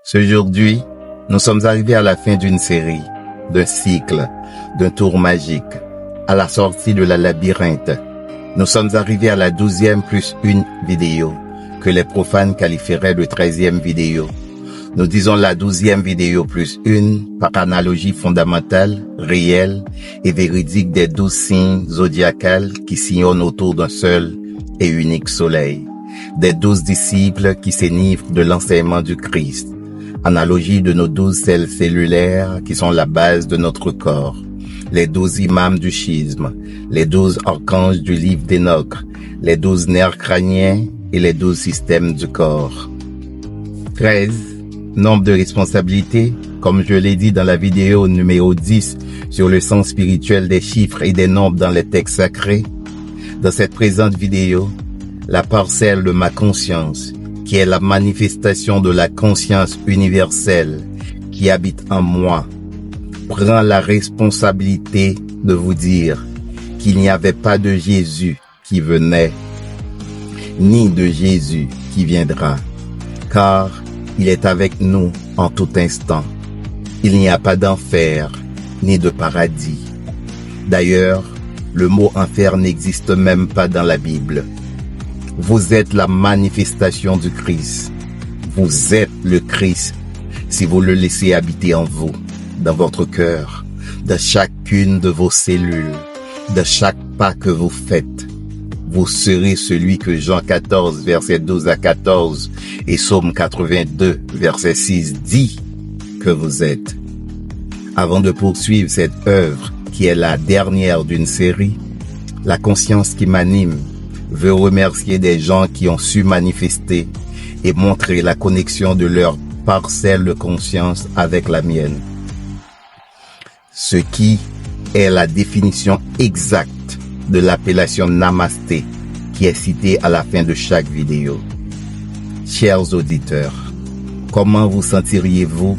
Aujourd'hui, nous sommes arrivés à la fin d'une série, d'un cycle, d'un tour magique, à la sortie de la labyrinthe. Nous sommes arrivés à la 12e plus une vidéo, que les profanes qualifieraient de 13e vidéo. Nous disons la 12e vidéo plus une par analogie fondamentale, réelle et véridique des 12 signes zodiacales qui sillonnent autour d'un seul et unique soleil. Des 12 disciples qui s'enivrent de l'enseignement du Christ. Analogie de nos 12 cells cellulaires qui sont la base de notre corps. Les 12 imams du schisme, les 12 archanges du livre d'Enoch, les 12 nerfs crâniens et les 12 systèmes du corps. 13. Nombre de responsabilités, comme je l'ai dit dans la vidéo numéro 10 sur le sens spirituel des chiffres et des nombres dans les textes sacrés. Dans cette présente vidéo, la parcelle de ma conscience, qui est la manifestation de la conscience universelle qui habite en moi, prend la responsabilité de vous dire qu'il n'y avait pas de Jésus qui venait, ni de Jésus qui viendra, car il est avec nous en tout instant. Il n'y a pas d'enfer, ni de paradis. D'ailleurs, le mot enfer n'existe même pas dans la Bible. Vous êtes la manifestation du Christ. Vous êtes le Christ si vous le laissez habiter en vous, dans votre cœur, dans chacune de vos cellules, de chaque pas que vous faites. Vous serez celui que Jean 14, verset 12 à 14 et Psaume 82, verset 6 dit que vous êtes. Avant de poursuivre cette œuvre qui est la dernière d'une série, la conscience qui m'anime veut remercier des gens qui ont su manifester et montrer la connexion de leur parcelle de conscience avec la mienne. Ce qui est la définition exacte de l'appellation Namasté qui est citée à la fin de chaque vidéo. Chers auditeurs, comment vous sentiriez-vous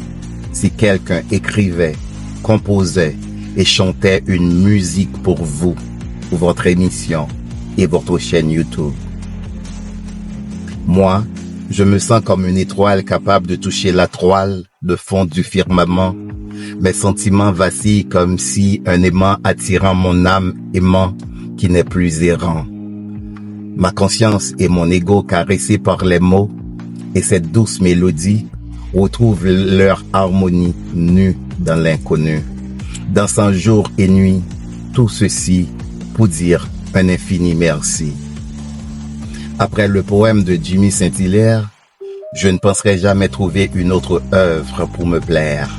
si quelqu'un écrivait, composait et chantait une musique pour vous, pour votre émission et votre chaîne YouTube? Moi, je me sens comme une étoile capable de toucher la toile de fond du firmament. Mes sentiments vacillent comme si un aimant attirant mon âme aimant qui n'est plus errant. Ma conscience et mon ego caressés par les mots et cette douce mélodie retrouvent leur harmonie nue dans l'inconnu. Dansant jour et nuit, tout ceci pour dire un infini merci. Après le poème de Jimmy Saint-Hilaire, je ne penserai jamais trouver une autre œuvre pour me plaire,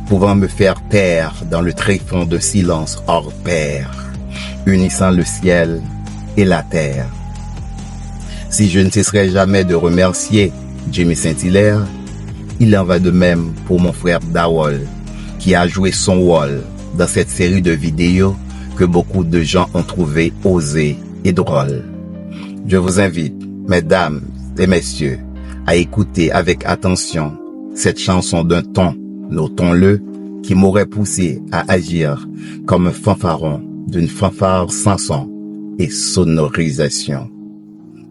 pouvant me faire taire dans le tréfonds de silence hors pair, unissant le ciel et la terre. Si je ne cesserai jamais de remercier Jimmy Saint-Hilaire, il en va de même pour mon frère Dawol, qui a joué son rôle dans cette série de vidéos que beaucoup de gens ont trouvé osées et drôles. Je vous invite, mesdames et messieurs, à écouter avec attention cette chanson d'un ton, notons-le, qui m'aurait poussé à agir comme un fanfaron d'une fanfare sans son et sonorisation.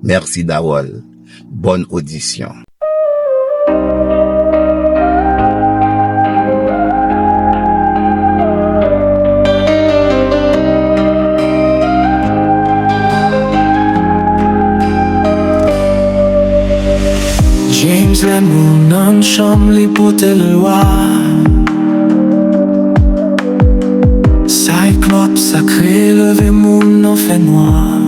Merci Dawol. Bonne audition. James le moun nan chom li pote lwa, Cyclope sacré leve moun nan fè noir.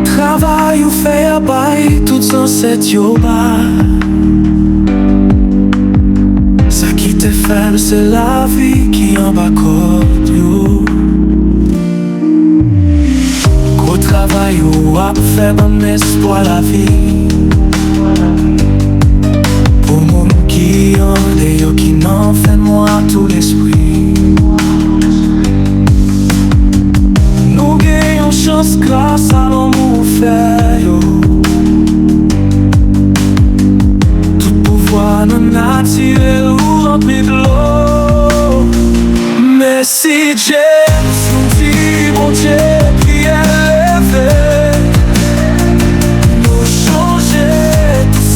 Travay ou fè abay tout san set yo ba. Sa ki te fèl se la vi ki an bakot yo. Travail ou ap fè ban espoir la vie. Pour moun ki an de yo ki nan fè moi tout l'esprit. Nou gen yon chans grâce à l'amour fè yo. Tout pouvoir nan atire ou rempli de l'eau. Mais si James nou di bon Dieu qui est nous changer tout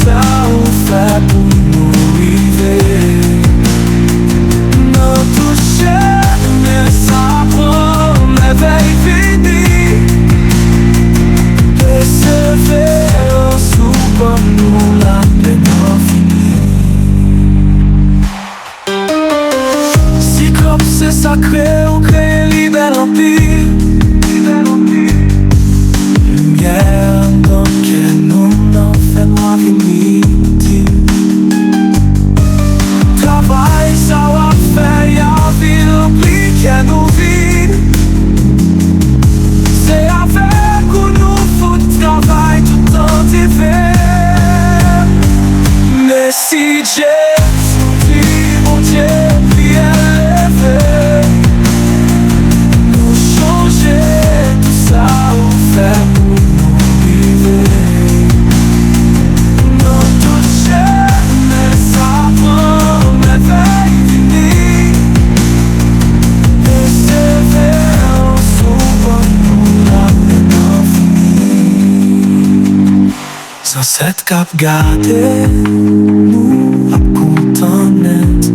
Sans cette cap gardée, nous ap content net.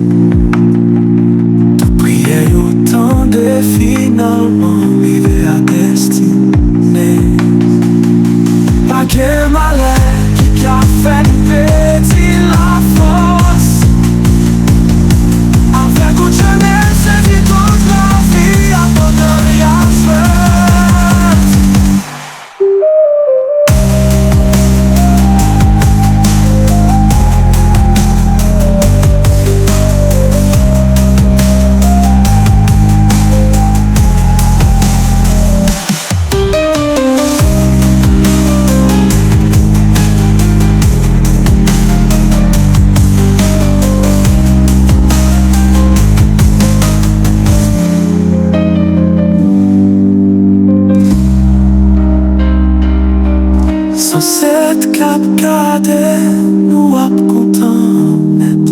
Tout prier autant de finalement arriver à destinée. Pas que malheur qui a fait petit la force. Avec où je n'ai servi toute la vie à bonheur et à feu. Sans cette cap gardée, nous ap content net.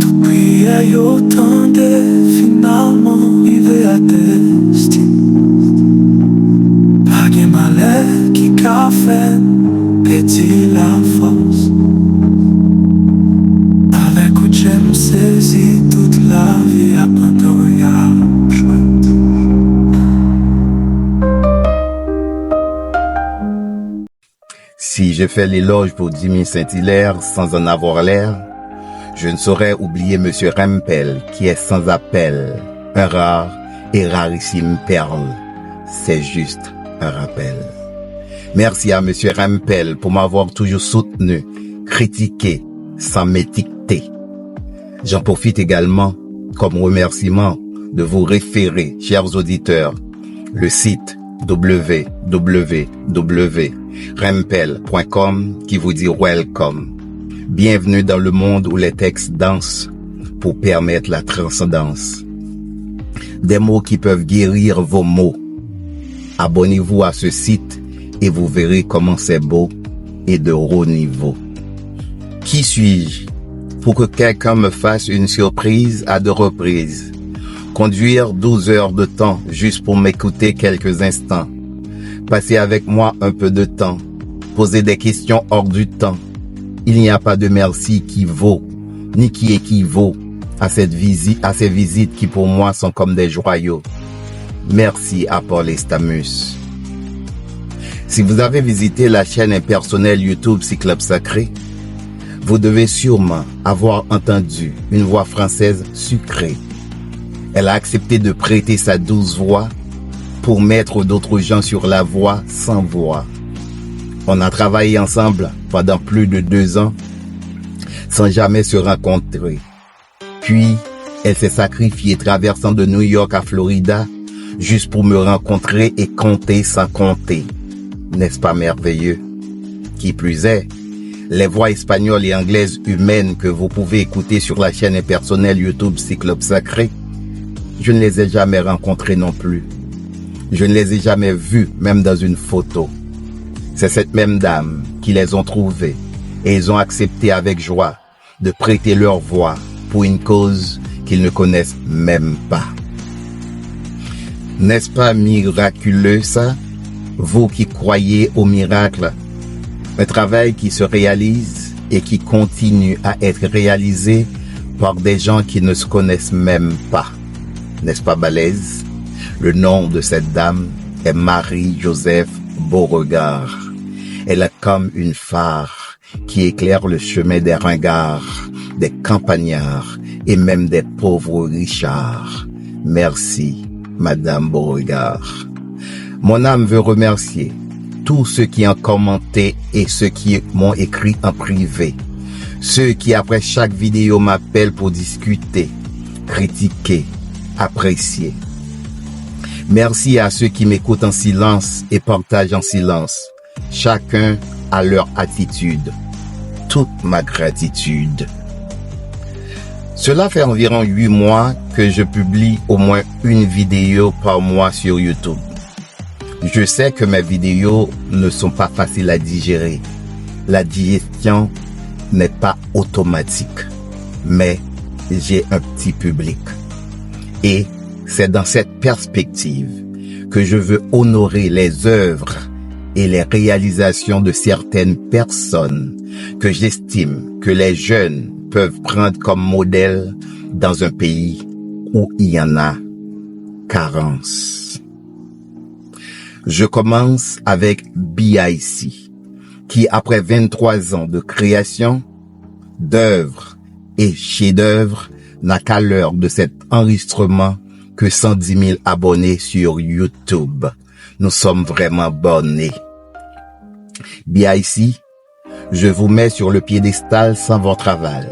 Tout prier autant de finalement arriver à destin. Pas de malheur qui qu'a fait petit la force. Avec où j'aime saisir toute la vie à Pandoria. Si je fais l'éloge pour Jimmy Saint-Hilaire sans en avoir l'air, je ne saurais oublier Monsieur Rempel qui est sans appel, un rare et rarissime perle. C'est juste un rappel. Merci à Monsieur Rempel pour m'avoir toujours soutenu, critiqué, sans m'étiqueter. J'en profite également comme remerciement de vous référer, chers auditeurs, le site www.rempel.com qui vous dit welcome. Bienvenue dans le monde où les textes dansent pour permettre la transcendance. Des mots qui peuvent guérir vos maux. Abonnez-vous à ce site et vous verrez comment c'est beau et de haut niveau. Qui suis-je pour que quelqu'un me fasse une surprise à 2 reprises? Conduire 12 heures de temps juste pour m'écouter quelques instants. Passer avec moi un peu de temps. Poser des questions hors du temps. Il n'y a pas de merci qui vaut, ni qui équivaut à ces visites qui pour moi sont comme des joyaux. Merci à Paul Estamus. Si vous avez visité la chaîne impersonnelle YouTube Cyclope Sacré, vous devez sûrement avoir entendu une voix française sucrée. Elle a accepté de prêter sa douce voix pour mettre d'autres gens sur la voie sans voix. On a travaillé ensemble pendant plus de 2 ans sans jamais se rencontrer. Puis, elle s'est sacrifiée traversant de New York à Florida juste pour me rencontrer et compter sans compter. N'est-ce pas merveilleux? Qui plus est, les voix espagnoles et anglaises humaines que vous pouvez écouter sur la chaîne impersonnelle YouTube Cyclope Sacré, je ne les ai jamais rencontrées non plus. Je ne les ai jamais vues, même dans une photo. C'est cette même dame qui les ont trouvées et ils ont accepté avec joie de prêter leur voix pour une cause qu'ils ne connaissent même pas. N'est-ce pas miraculeux ça? Vous qui croyez au miracle, un travail qui se réalise et qui continue à être réalisé par des gens qui ne se connaissent même pas. N'est-ce pas balèze? Le nom de cette dame est Marie-Joseph Beauregard. Elle est comme une phare qui éclaire le chemin des ringards, des campagnards et même des pauvres richards. Merci, Madame Beauregard. Mon âme veut remercier tous ceux qui ont commenté et ceux qui m'ont écrit en privé. Ceux qui, après chaque vidéo, m'appellent pour discuter, critiquer, apprécier. Merci à ceux qui m'écoutent en silence et partagent en silence. Chacun a leur attitude. Toute ma gratitude. Cela fait environ 8 mois que je publie au moins une vidéo par mois sur YouTube. Je sais que mes vidéos ne sont pas faciles à digérer. La digestion n'est pas automatique. Mais j'ai un petit public. Et c'est dans cette perspective que je veux honorer les œuvres et les réalisations de certaines personnes que j'estime que les jeunes peuvent prendre comme modèle dans un pays où il y en a carence. Je commence avec BIC, qui après 23 ans de création, d'œuvres et chefs-d'œuvre, n'a qu'à l'heure de cet enregistrement que 110 000 abonnés sur YouTube. Nous sommes vraiment bornés. BIC, je vous mets sur le piédestal sans votre aval.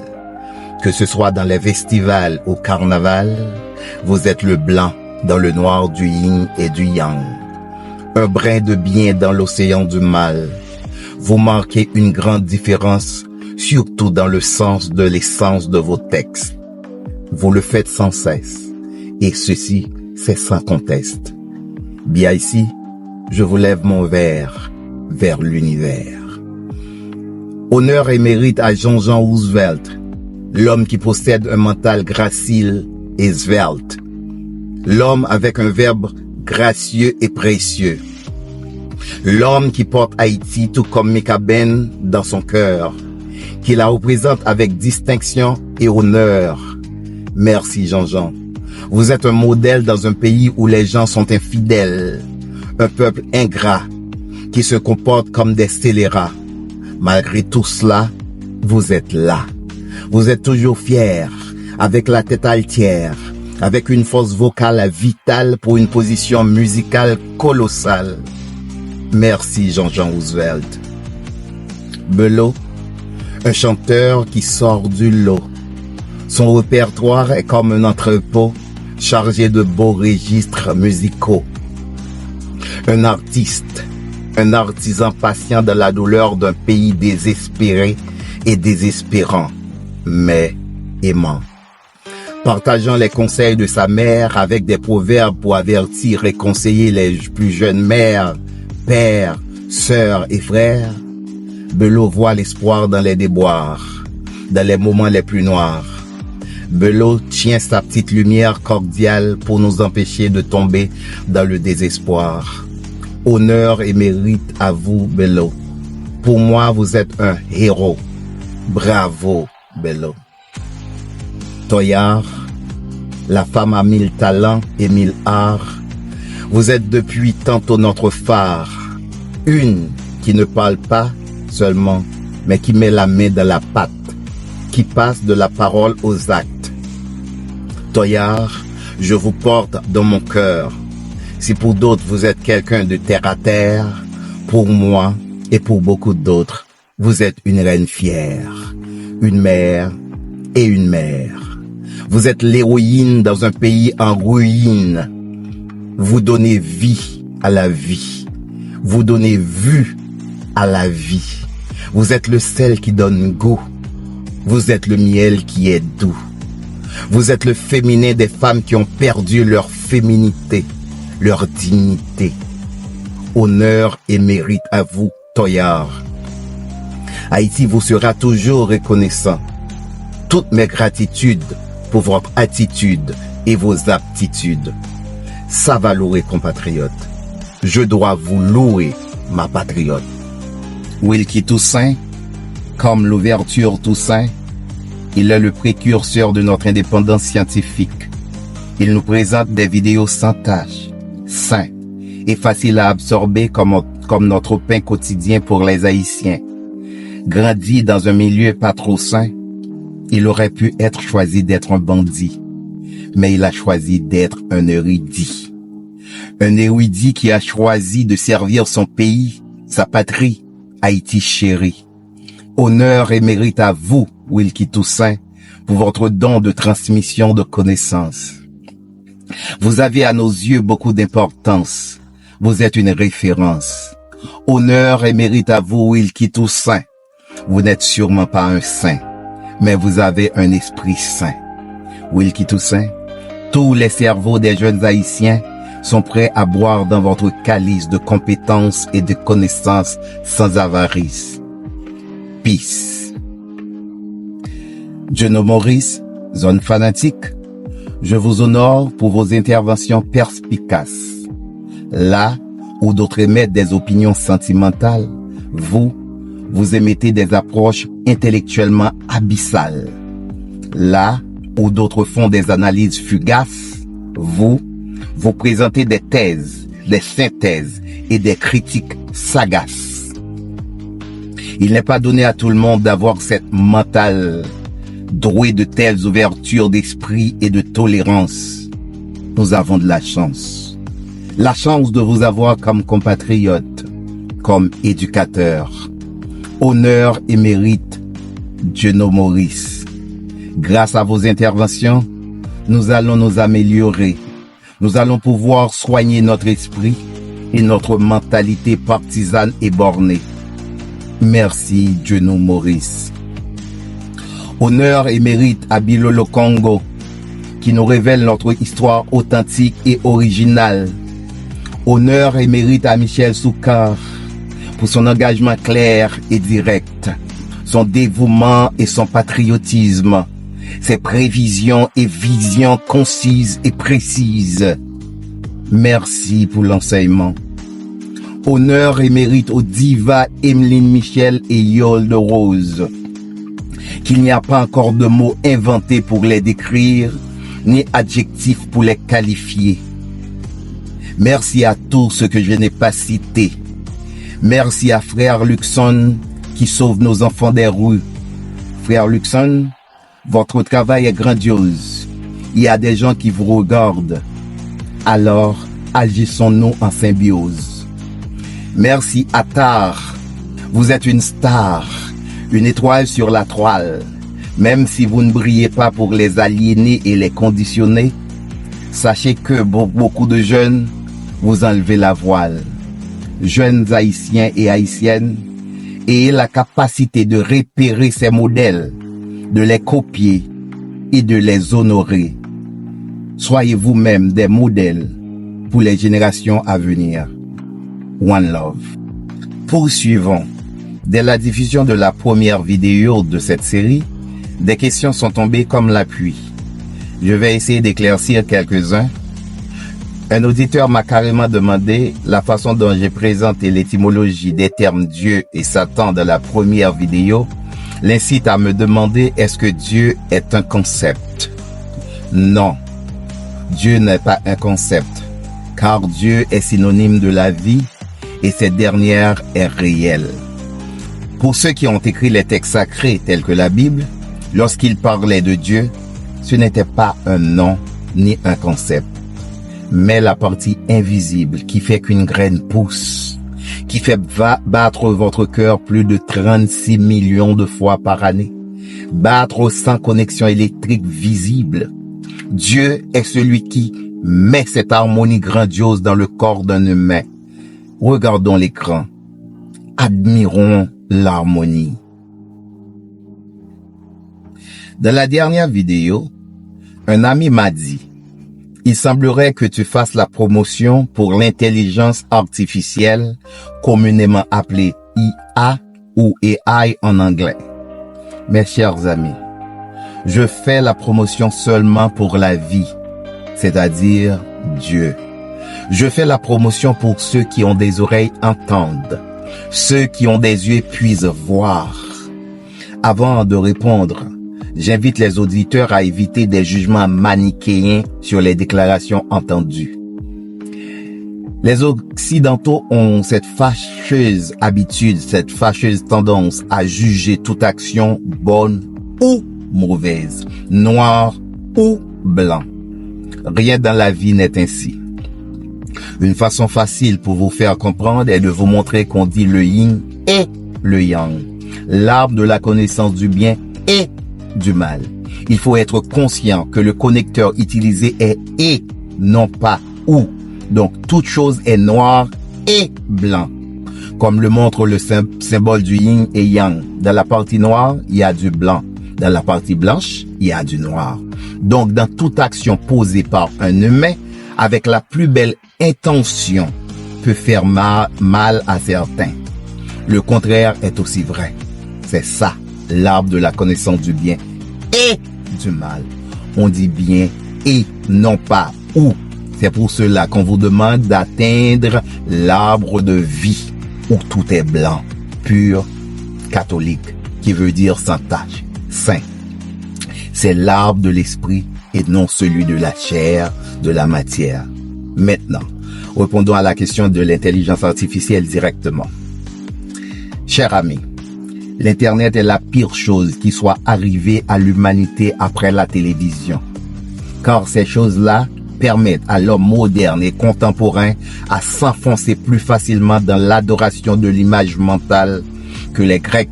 Que ce soit dans les festivals ou carnaval, vous êtes le blanc dans le noir du yin et du yang. Un brin de bien dans l'océan du mal. Vous marquez une grande différence, surtout dans le sens de l'essence de vos textes. Vous le faites sans cesse, et ceci, c'est sans conteste. BIC, je vous lève mon verre vers l'univers. Honneur et mérite à Jean-Jean Roosevelt, l'homme qui possède un mental gracile et svelte. L'homme avec un verbe gracieux et précieux. L'homme qui porte Haïti tout comme Mika Ben dans son cœur, qui la représente avec distinction et honneur. Merci Jean-Jean. Vous êtes un modèle dans un pays où les gens sont infidèles, un peuple ingrat qui se comporte comme des scélérats. Malgré tout cela, vous êtes là. Vous êtes toujours fier, avec la tête altière, avec une force vocale vitale pour une position musicale colossale. Merci Jean-Jean Roosevelt. Bello, un chanteur qui sort du lot. Son répertoire est comme un entrepôt chargé de beaux registres musicaux. Un artiste, un artisan patient de la douleur d'un pays désespéré et désespérant, mais aimant. Partageant les conseils de sa mère avec des proverbes pour avertir et conseiller les plus jeunes mères, pères, sœurs et frères, Bello voit l'espoir dans les déboires, dans les moments les plus noirs. Bello tient sa petite lumière cordiale pour nous empêcher de tomber dans le désespoir. Honneur et mérite à vous, Bello. Pour moi, vous êtes un héros. Bravo, Bello. Toyard, la femme à 1000 talents et 1000 arts. Vous êtes depuis tantôt notre phare. Une qui ne parle pas seulement, mais qui met la main dans la pâte, qui passe de la parole aux actes. Toyard, je vous porte dans mon cœur. Si pour d'autres vous êtes quelqu'un de terre à terre, pour moi et pour beaucoup d'autres, vous êtes une reine fière, une mère et une mère. Vous êtes l'héroïne dans un pays en ruine. Vous donnez vie à la vie. Vous donnez vue à la vie. Vous êtes le sel qui donne goût. Vous êtes le miel qui est doux. Vous êtes le féminin des femmes qui ont perdu leur féminité, leur dignité. Honneur et mérite à vous, Toyard. Haïti vous sera toujours reconnaissant. Toutes mes gratitudes pour votre attitude et vos aptitudes. Ça va louer, compatriotes. Je dois vous louer, ma patriote. Wilkie Toussaint, comme l'ouverture Toussaint, il est le précurseur de notre indépendance scientifique. Il nous présente des vidéos sans tâche, sains et faciles à absorber comme notre pain quotidien pour les Haïtiens. Grandi dans un milieu pas trop sain, il aurait pu être choisi d'être un bandit, mais il a choisi d'être un érudit. Un érudit qui a choisi de servir son pays, sa patrie, Haïti chérie. Honneur et mérite à vous, Wilkie Toussaint, pour votre don de transmission de connaissances. Vous avez à nos yeux beaucoup d'importance. Vous êtes une référence. Honneur et mérite à vous, Wilkie Toussaint. Vous n'êtes sûrement pas un saint, mais vous avez un esprit saint. Wilkie Toussaint, tous les cerveaux des jeunes Haïtiens sont prêts à boire dans votre calice de compétences et de connaissances sans avarice. Peace. Jono Maurice, zone fanatique, je vous honore pour vos interventions perspicaces. Là où d'autres émettent des opinions sentimentales, vous émettez des approches intellectuellement abyssales. Là où d'autres font des analyses fugaces, vous présentez des thèses, des synthèses et des critiques sagaces. Il n'est pas donné à tout le monde d'avoir cette mentale douée de telles ouvertures d'esprit et de tolérance. Nous avons de la chance. La chance de vous avoir comme compatriote, comme éducateur. Honneur et mérite, Djeneau Maurice. Grâce à vos interventions, nous allons nous améliorer. Nous allons pouvoir soigner notre esprit et notre mentalité partisane et bornée. Merci, Djeneau Maurice. Honneur et mérite à Bilolo Congo, qui nous révèle notre histoire authentique et originale. Honneur et mérite à Michel Soukar pour son engagement clair et direct, son dévouement et son patriotisme, ses prévisions et visions concises et précises. Merci pour l'enseignement. Honneur et mérite aux divas Emeline Michel et Yol de Rose, qu'il n'y a pas encore de mots inventés pour les décrire, ni adjectifs pour les qualifier. Merci à tous ceux que je n'ai pas cités. Merci à Frère Luxon qui sauve nos enfants des rues. Frère Luxon, votre travail est grandiose. Il y a des gens qui vous regardent. Alors, agissons-nous en symbiose. Merci à Tar. Vous êtes une star, une étoile sur la toile. Même si vous ne brillez pas pour les aliéner et les conditionner, sachez que pour beaucoup de jeunes, vous enlevez la voile. Jeunes haïtiens et haïtiennes, ayez la capacité de repérer ces modèles, de les copier et de les honorer. Soyez vous-même des modèles pour les générations à venir. One Love. Poursuivons. Dès la diffusion de la première vidéo de cette série, des questions sont tombées comme la pluie. Je vais essayer d'éclaircir quelques-uns. Un auditeur m'a carrément demandé la façon dont j'ai présenté l'étymologie des termes Dieu et Satan dans la première vidéo, l'incite à me demander est-ce que Dieu est un concept? Non, Dieu n'est pas un concept, car Dieu est synonyme de la vie et cette dernière est réelle. Pour ceux qui ont écrit les textes sacrés tels que la Bible, lorsqu'ils parlaient de Dieu, ce n'était pas un nom ni un concept, mais la partie invisible qui fait qu'une graine pousse, qui fait battre votre cœur plus de 36 millions de fois par année, battre sans connexion électrique visible. Dieu est celui qui met cette harmonie grandiose dans le corps d'un humain. Regardons l'écran. Admirons l'harmonie. Dans la dernière vidéo, un ami m'a dit il semblerait que tu fasses la promotion pour l'intelligence artificielle, communément appelée IA ou AI en anglais. Mes chers amis, je fais la promotion seulement pour la vie, c'est-à-dire Dieu. Je fais la promotion pour ceux qui ont des oreilles entendent, ceux qui ont des yeux puissent voir. Avant de répondre, j'invite les auditeurs à éviter des jugements manichéens sur les déclarations entendues. Les Occidentaux ont cette fâcheuse habitude, cette fâcheuse tendance à juger toute action bonne ou mauvaise, noire ou blanc. Rien dans la vie n'est ainsi. Une façon facile pour vous faire comprendre est de vous montrer qu'on dit le yin et le yang, l'arbre de la connaissance du bien et du mal. Il faut être conscient que le connecteur utilisé est et, non pas ou. Donc, toute chose est noire et blanc. Comme le montre le symbole du yin et yang. Dans la partie noire, il y a du blanc. Dans la partie blanche, il y a du noir. Donc, dans toute action posée par un humain, avec la plus belle intention, peut faire mal à certains. Le contraire est aussi vrai. C'est ça, l'arbre de la connaissance du bien et du mal. On dit bien et non pas ou. C'est pour cela qu'on vous demande d'atteindre l'arbre de vie où tout est blanc, pur, catholique, qui veut dire sans tache, saint. C'est l'arbre de l'esprit et non celui de la chair, de la matière. Maintenant, répondons à la question de l'intelligence artificielle directement. Cher ami, l'Internet est la pire chose qui soit arrivée à l'humanité après la télévision. Car ces choses-là permettent à l'homme moderne et contemporain à s'enfoncer plus facilement dans l'adoration de l'image mentale que les Grecs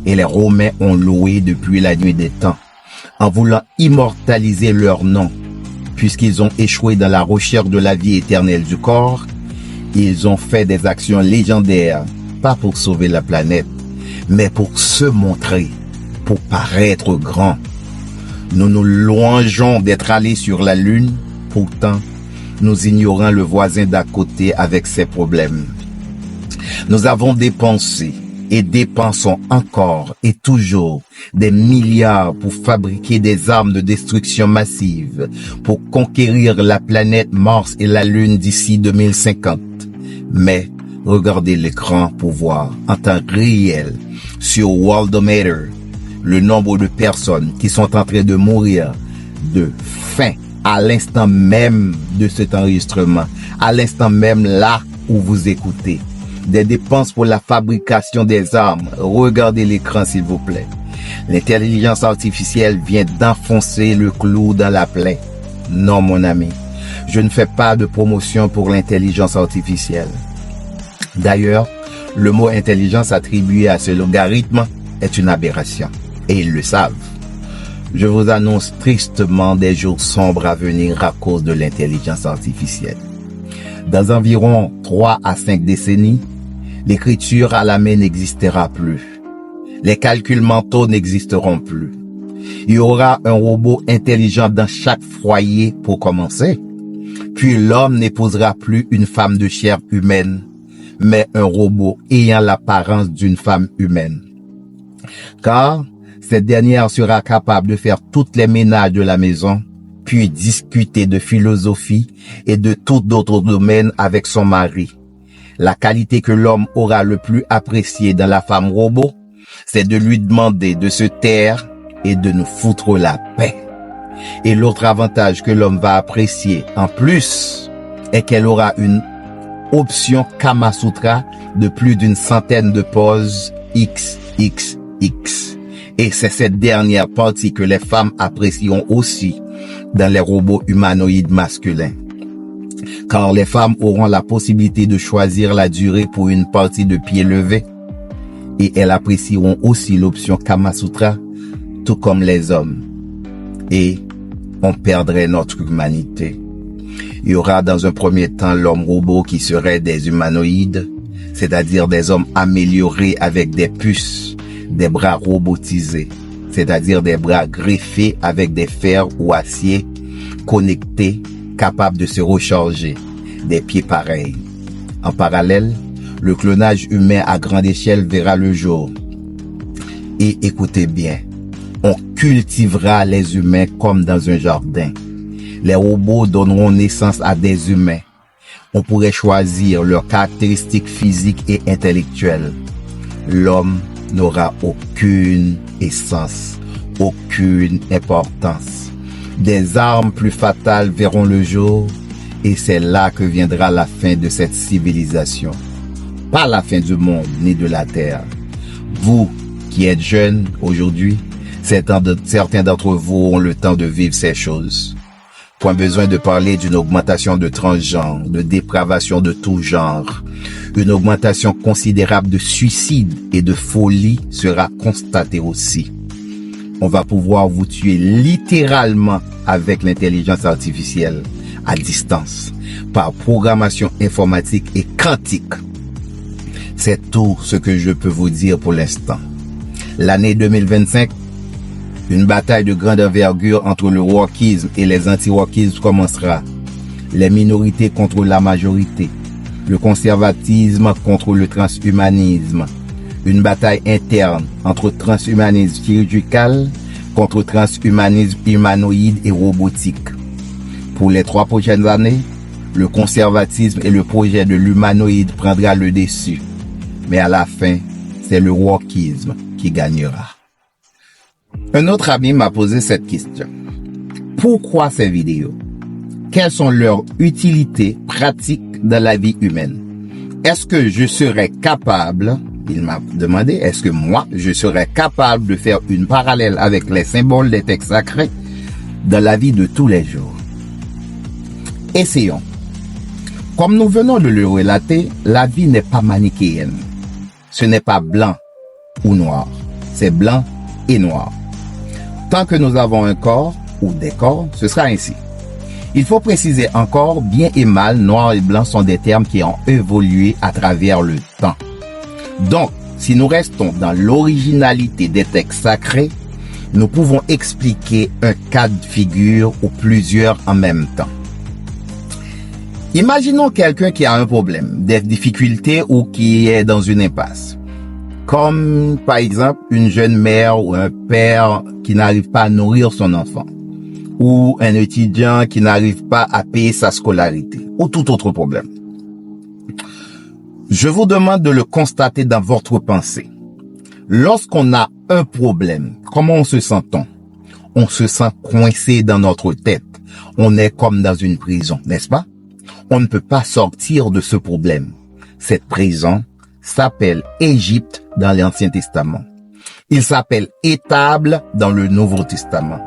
et les Romains ont loué depuis la nuit des temps, en voulant immortaliser leur nom. Puisqu'ils ont échoué dans la recherche de la vie éternelle du corps, ils ont fait des actions légendaires, pas pour sauver la planète, mais pour se montrer, pour paraître grand. Nous nous louangeons d'être allés sur la Lune, pourtant, nous ignorons le voisin d'à côté avec ses problèmes. Nous avons dépensé et dépensons encore et toujours des milliards pour fabriquer des armes de destruction massive, pour conquérir la planète Mars et la Lune d'ici 2050. Mais regardez l'écran pour voir en temps réel sur Worldometer le nombre de personnes qui sont en train de mourir de faim à l'instant même de cet enregistrement, à l'instant même là où vous écoutez. Des dépenses pour la fabrication des armes. Regardez l'écran s'il vous plaît. L'intelligence artificielle vient d'enfoncer le clou dans la plaie. Non mon ami, je ne fais pas de promotion pour l'intelligence artificielle. D'ailleurs, le mot intelligence attribué à ce logarithme est une aberration. Et ils le savent. Je vous annonce tristement des jours sombres à venir à cause de l'intelligence artificielle. Dans environ 3 à 5 décennies, l'écriture à la main n'existera plus. Les calculs mentaux n'existeront plus. Il y aura un robot intelligent dans chaque foyer pour commencer. Puis l'homme n'épousera plus une femme de chair humaine, mais un robot ayant l'apparence d'une femme humaine. Car cette dernière sera capable de faire toutes les ménages de la maison, puis discuter de philosophie et de tout d'autres domaines avec son mari. La qualité que l'homme aura le plus appréciée dans la femme robot, c'est de lui demander de se taire et de nous foutre la paix. Et l'autre avantage que l'homme va apprécier en plus est qu'elle aura une option Kama Sutra de plus d'une centaine de poses XXX. Et c'est cette dernière partie que les femmes apprécieront aussi dans les robots humanoïdes masculins. Car les femmes auront la possibilité de choisir la durée pour une partie de pied levé. Et elles apprécieront aussi l'option Kama Sutra, tout comme les hommes. Et on perdrait notre humanité. Il y aura dans un premier temps l'homme robot qui serait des humanoïdes, c'est-à-dire des hommes améliorés avec des puces, des bras robotisés, c'est-à-dire des bras greffés avec des fers ou acier connectés, capables de se recharger, des pieds pareils. En parallèle, le clonage humain à grande échelle verra le jour. Et écoutez bien, on cultivera les humains comme dans un jardin. Les robots donneront naissance à des humains. On pourrait choisir leurs caractéristiques physiques et intellectuelles. L'homme n'aura aucune essence, aucune importance. Des armes plus fatales verront le jour et c'est là que viendra la fin de cette civilisation. Pas la fin du monde ni de la terre. Vous qui êtes jeunes aujourd'hui, certains d'entre vous ont le temps de vivre ces choses. Point besoin de parler d'une augmentation de transgenres, de dépravation de tout genre. Une augmentation considérable de suicides et de folie sera constatée aussi. On va pouvoir vous tuer littéralement avec l'intelligence artificielle à distance, par programmation informatique et quantique. C'est tout ce que je peux vous dire pour l'instant. L'année 2025, une bataille de grande envergure entre le wokisme et les anti-wokismes commencera. Les minorités contre la majorité. Le conservatisme contre le transhumanisme. Une bataille interne entre transhumanisme chirurgical contre transhumanisme humanoïde et robotique. Pour les 3 prochaines années, le conservatisme et le projet de l'humanoïde prendra le dessus. Mais à la fin, c'est le wokisme qui gagnera. Un autre ami m'a posé cette question. Pourquoi ces vidéos? Quelles sont leurs utilités pratiques dans la vie humaine? Est-ce que je serais capable, il m'a demandé, est-ce que moi, je serais capable de faire une parallèle avec les symboles des textes sacrés dans la vie de tous les jours? Essayons. Comme nous venons de le relater, la vie n'est pas manichéenne. Ce n'est pas blanc ou noir. C'est blanc et noir. Tant que nous avons un corps ou des corps, ce sera ainsi. Il faut préciser encore, bien et mal, noir et blanc sont des termes qui ont évolué à travers le temps. Donc, si nous restons dans l'originalité des textes sacrés, nous pouvons expliquer un cas de figure ou plusieurs en même temps. Imaginons quelqu'un qui a un problème, des difficultés ou qui est dans une impasse. Comme, par exemple, une jeune mère ou un père qui n'arrive pas à nourrir son enfant. Ou un étudiant qui n'arrive pas à payer sa scolarité. Ou tout autre problème. Je vous demande de le constater dans votre pensée. Lorsqu'on a un problème, comment on se sent-on? On se sent coincé dans notre tête. On est comme dans une prison, n'est-ce pas? On ne peut pas sortir de ce problème. Cette prison s'appelle Égypte dans l'Ancien Testament. Il s'appelle étable dans le Nouveau Testament.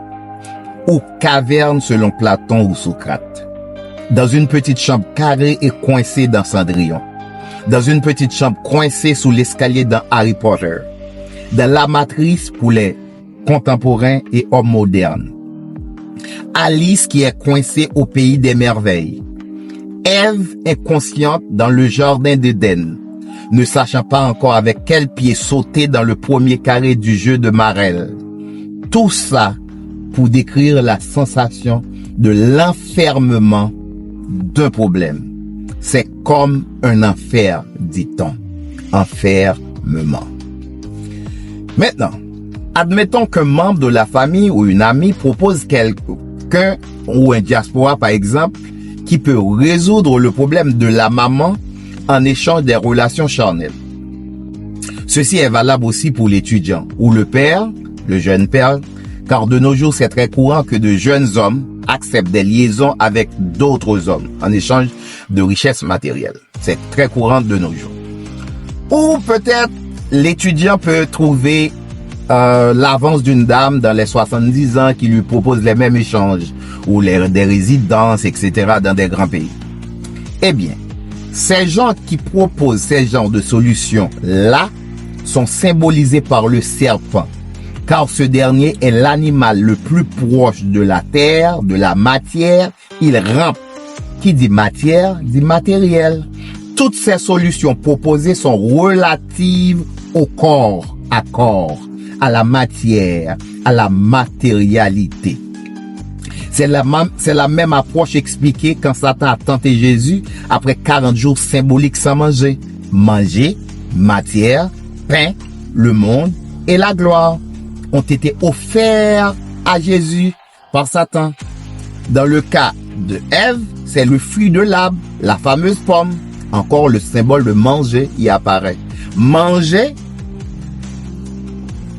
Ou caverne selon Platon ou Socrate. Dans une petite chambre carrée et coincée dans Cendrillon. Dans une petite chambre coincée sous l'escalier dans Harry Potter. Dans la matrice pour les contemporains et hommes modernes. Alice qui est coincée au pays des merveilles. Ève inconsciente dans le jardin d'Éden, ne sachant pas encore avec quel pied sauter dans le premier carré du jeu de Marelle. Tout ça pour décrire la sensation de l'enfermement d'un problème. C'est comme un enfer, dit-on. Enfermement. Maintenant, admettons qu'un membre de la famille ou une amie propose quelqu'un ou un diaspora, par exemple, qui peut résoudre le problème de la maman en échange des relations charnelles. Ceci est valable aussi pour l'étudiant ou le père, le jeune père, car de nos jours c'est très courant que de jeunes hommes acceptent des liaisons avec d'autres hommes en échange de richesses matérielles. C'est très courant de nos jours. Ou peut-être l'étudiant peut trouver l'avance d'une dame dans les 70 ans qui lui propose les mêmes échanges ou des résidences, etc. dans des grands pays. Eh bien, ces gens qui proposent ces genres de solutions-là sont symbolisés par le serpent, car ce dernier est l'animal le plus proche de la terre, de la matière. Il rampe. Qui dit matière, dit matériel. Toutes ces solutions proposées sont relatives au corps, à la matière, à la matérialité. C'est la même approche expliquée quand Satan a tenté Jésus après 40 jours symboliques sans manger. Manger, matière, pain, le monde et la gloire ont été offerts à Jésus par Satan. Dans le cas de Ève, c'est le fruit de l'arbre, la fameuse pomme. Encore le symbole de manger y apparaît. Manger,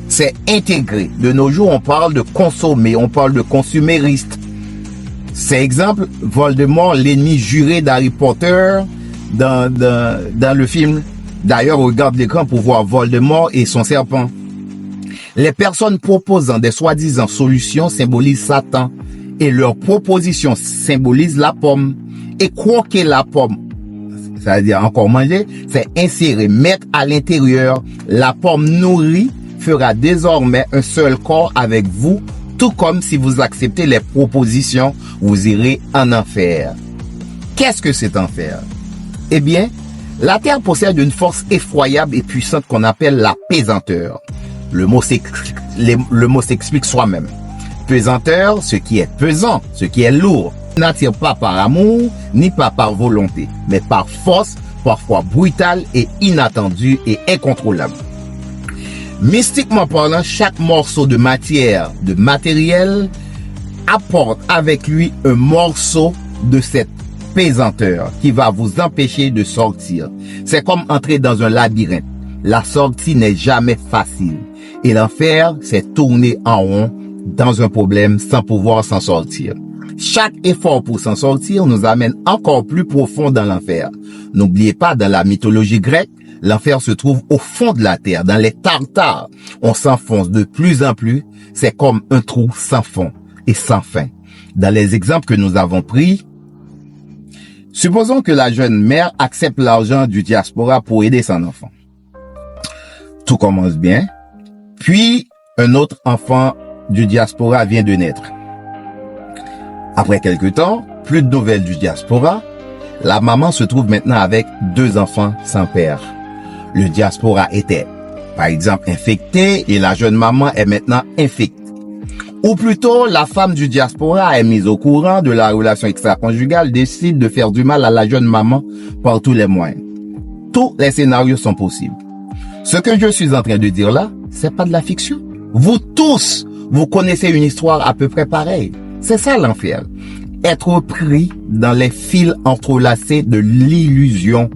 c'est intégré. De nos jours, on parle de consommer, on parle de consumériste. C'est exemple, Voldemort, l'ennemi juré d'Harry Potter dans le film. D'ailleurs, on regarde l'écran pour voir Voldemort et son serpent. Les personnes proposant des soi-disant solutions symbolisent Satan et leurs propositions symbolisent la pomme. Et croquer la pomme, c'est-à-dire encore manger, c'est insérer, mettre à l'intérieur. La pomme nourrie fera désormais un seul corps avec vous, tout comme si vous acceptez les propositions, vous irez en enfer. Qu'est-ce que cet enfer? Eh bien, la terre possède une force effroyable et puissante qu'on appelle la pesanteur. Le mot s'explique soi-même. Pesanteur, ce qui est pesant, ce qui est lourd, n'attire pas par amour, ni pas par volonté, mais par force, parfois brutale et inattendue et incontrôlable. Mystiquement parlant, chaque morceau de matière, de matériel, apporte avec lui un morceau de cette pesanteur qui va vous empêcher de sortir. C'est comme entrer dans un labyrinthe. La sortie n'est jamais facile. Et l'enfer, c'est tourner en rond dans un problème sans pouvoir s'en sortir. Chaque effort pour s'en sortir nous amène encore plus profond dans l'enfer. N'oubliez pas, dans la mythologie grecque, l'enfer se trouve au fond de la terre, dans les Tartares. On s'enfonce de plus en plus. C'est comme un trou sans fond et sans fin. Dans les exemples que nous avons pris, supposons que la jeune mère accepte l'argent du diaspora pour aider son enfant. Tout commence bien. Puis, un autre enfant du diaspora vient de naître. Après quelque temps, plus de nouvelles du diaspora. La maman se trouve maintenant avec 2 enfants sans père. Le diaspora était, par exemple, infecté et la jeune maman est maintenant infectée. Ou plutôt, la femme du diaspora est mise au courant de la relation extra-conjugale, décide de faire du mal à la jeune maman par tous les moyens. Tous les scénarios sont possibles. Ce que je suis en train de dire là, c'est pas de la fiction. Vous tous, vous connaissez une histoire à peu près pareille. C'est ça l'enfer. Être pris dans les fils entrelacés de l'illusion.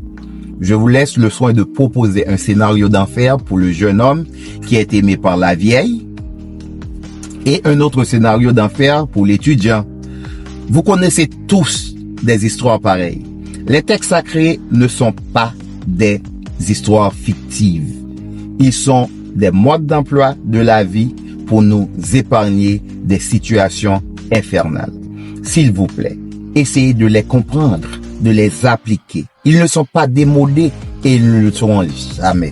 Je vous laisse le soin de proposer un scénario d'enfer pour le jeune homme qui est aimé par la vieille et un autre scénario d'enfer pour l'étudiant. Vous connaissez tous des histoires pareilles. Les textes sacrés ne sont pas des histoires fictives. Ils sont des modes d'emploi de la vie pour nous épargner des situations infernales. S'il vous plaît, essayez de les comprendre, de les appliquer. Ils ne sont pas démodés et ils ne le seront jamais.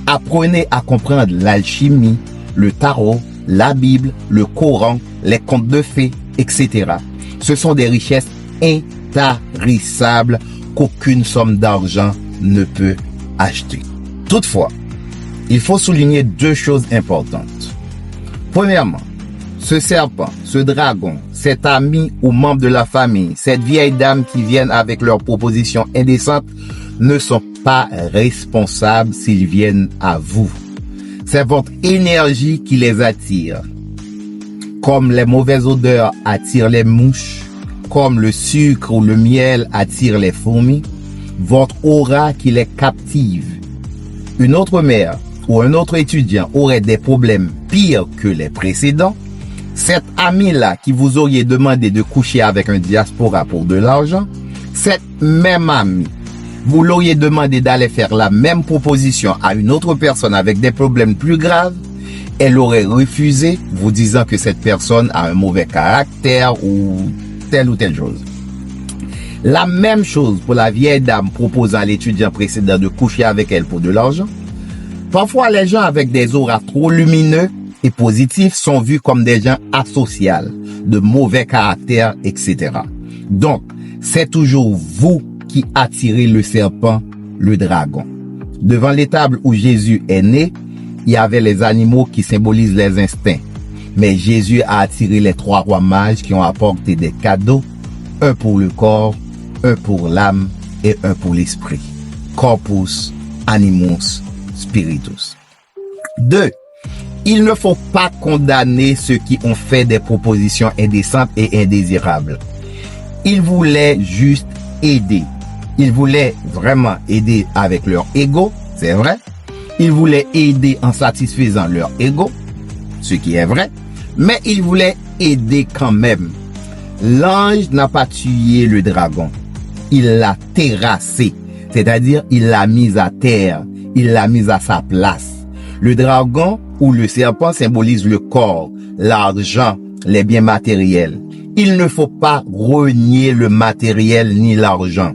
Apprenez à comprendre l'alchimie, le tarot, la Bible, le Coran, les contes de fées, etc. Ce sont des richesses intarissables qu'aucune somme d'argent ne peut acheter. Toutefois, il faut souligner 2 choses importantes. Premièrement, ce serpent, ce dragon, cet ami ou membre de la famille, cette vieille dame qui viennent avec leurs propositions indécentes ne sont pas responsables s'ils viennent à vous. C'est votre énergie qui les attire. Comme les mauvaises odeurs attirent les mouches, comme le sucre ou le miel attire les fourmis, votre aura qui les captive. Une autre mère ou un autre étudiant aurait des problèmes pires que les précédents. Cet ami-là qui vous auriez demandé de coucher avec un diaspora pour de l'argent, cette même amie, vous l'auriez demandé d'aller faire la même proposition à une autre personne avec des problèmes plus graves, elle aurait refusé, vous disant que cette personne a un mauvais caractère ou telle chose. La même chose pour la vieille dame proposant à l'étudiant précédent de coucher avec elle pour de l'argent. Parfois, les gens avec des auras trop lumineux et positifs sont vus comme des gens asociaux, de mauvais caractère, etc. Donc, c'est toujours vous qui attirez le serpent, le dragon. Devant l'étable où Jésus est né, il y avait les animaux qui symbolisent les instincts. Mais Jésus a attiré les 3 rois mages qui ont apporté des cadeaux, un pour le corps, un pour l'âme et un pour l'esprit. Corpus animus spiritus. 2. Il ne faut pas condamner ceux qui ont fait des propositions indécentes et indésirables. Ils voulaient juste aider. Ils voulaient vraiment aider avec leur ego, c'est vrai. Ils voulaient aider en satisfaisant leur ego, ce qui est vrai. Mais ils voulaient aider quand même. L'ange n'a pas tué le dragon. Il l'a terrassé. C'est-à-dire, il l'a mis à terre. Il l'a mis à sa place. Le dragon ou le serpent symbolise le corps, l'argent, les biens matériels. Il ne faut pas renier le matériel ni l'argent.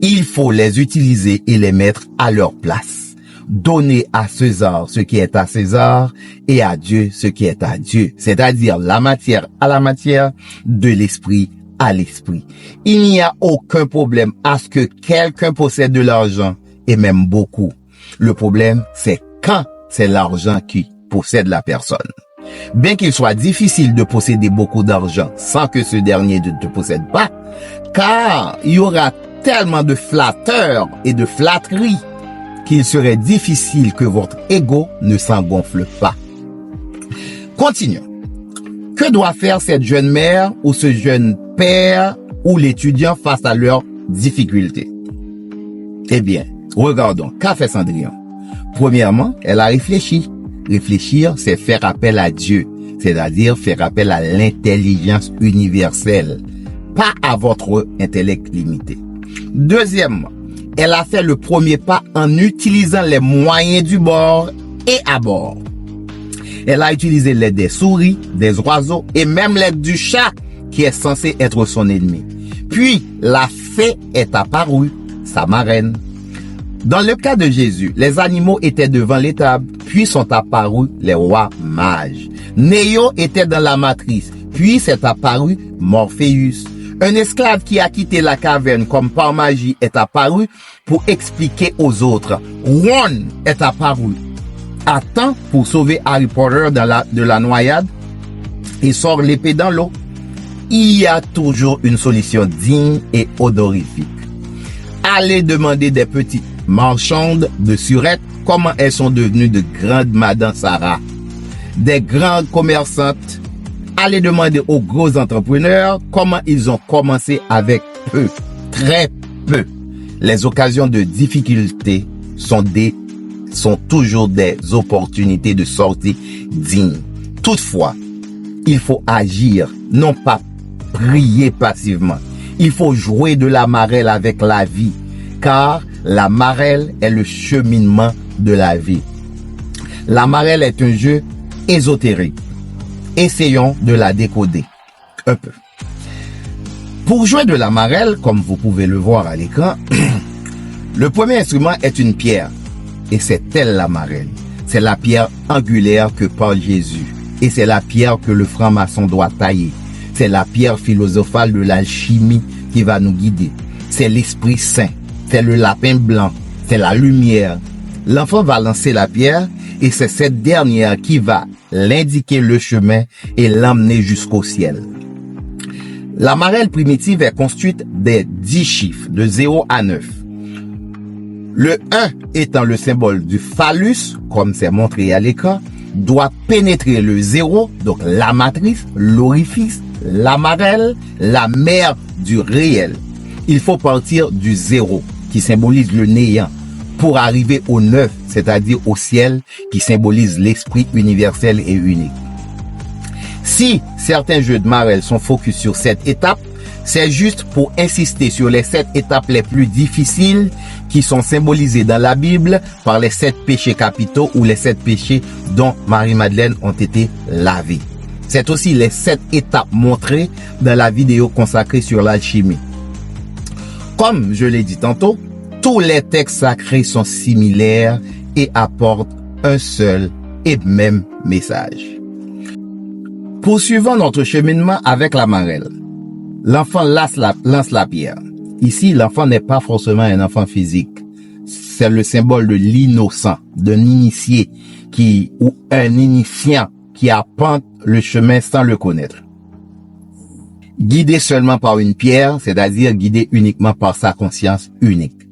Il faut les utiliser et les mettre à leur place. Donner à César ce qui est à César et à Dieu ce qui est à Dieu. C'est-à-dire la matière à la matière, de l'esprit à l'esprit. Il n'y a aucun problème à ce que quelqu'un possède de l'argent et même beaucoup. Le problème, c'est quand c'est l'argent qui possède la personne. Bien qu'il soit difficile de posséder beaucoup d'argent sans que ce dernier ne te possède pas, car il y aura tellement de flatteurs et de flatteries qu'il serait difficile que votre ego ne s'engonfle pas. Continuons. Que doit faire cette jeune mère ou ce jeune père ou l'étudiant face à leurs difficultés. Eh bien, regardons, qu'a fait Cendrillon? Premièrement, elle a réfléchi. Réfléchir, c'est faire appel à Dieu, c'est-à-dire faire appel à l'intelligence universelle, pas à votre intellect limité. Deuxièmement, elle a fait le premier pas en utilisant les moyens du bord et à bord. Elle a utilisé l'aide des souris, des oiseaux et même l'aide du chat qui est censé être son ennemi. Puis, la fée est apparue, sa marraine. Dans le cas de Jésus, les animaux étaient devant l'étable, puis sont apparus les rois mages. Néo était dans la matrice, puis s'est apparu Morpheus. Un esclave qui a quitté la caverne comme par magie est apparu pour expliquer aux autres. Ron est apparu à temps pour sauver Harry Potter de la noyade et sort l'épée dans l'eau. Il y a toujours une solution digne et honorifique. Allez demander des petites marchandes de surettes comment elles sont devenues de grandes Madame Sarah. Des grandes commerçantes. Allez demander aux gros entrepreneurs comment ils ont commencé avec peu, très peu. Les occasions de difficulté sont toujours des opportunités de sortie dignes. Toutefois, il faut agir, non pas prier passivement. Il faut jouer de la marelle avec la vie, car la marelle est le cheminement de la vie. La marelle est un jeu ésotérique. Essayons de la décoder un peu. Pour jouer de la marelle, comme vous pouvez le voir à l'écran, le premier instrument est une pierre. Et c'est elle la marelle. C'est la pierre angulaire que parle Jésus. Et c'est la pierre que le franc-maçon doit tailler. C'est la pierre philosophale de l'alchimie qui va nous guider. C'est l'Esprit Saint. C'est le lapin blanc. C'est la lumière. L'enfant va lancer la pierre et c'est cette dernière qui va l'indiquer le chemin et l'emmener jusqu'au ciel. La marelle primitive est construite des 10 chiffres, de 0 à 9. Le 1 étant le symbole du phallus, comme c'est montré à l'écran, doit pénétrer le 0, donc la matrice, l'orifice, la marelle, la mer du réel. Il faut partir du 0, qui symbolise le néant, pour arriver au 9, c'est-à-dire au ciel, qui symbolise l'esprit universel et unique. Si certains jeux de marelle sont focus sur cette étape, c'est juste pour insister sur les 7 étapes les plus difficiles qui sont symbolisées dans la Bible par les 7 péchés capitaux ou les 7 péchés dont Marie-Madeleine ont été lavés. C'est aussi les 7 étapes montrées dans la vidéo consacrée sur l'alchimie. Comme je l'ai dit tantôt, tous les textes sacrés sont similaires et apportent un seul et même message. Poursuivons notre cheminement avec la marelle. L'enfant lance la pierre. Ici, l'enfant n'est pas forcément un enfant physique. C'est le symbole de l'innocent, d'un initié ou un initiant qui arpente le chemin sans le connaître. Guidé seulement par une pierre, c'est-à-dire guidé uniquement par sa conscience unique.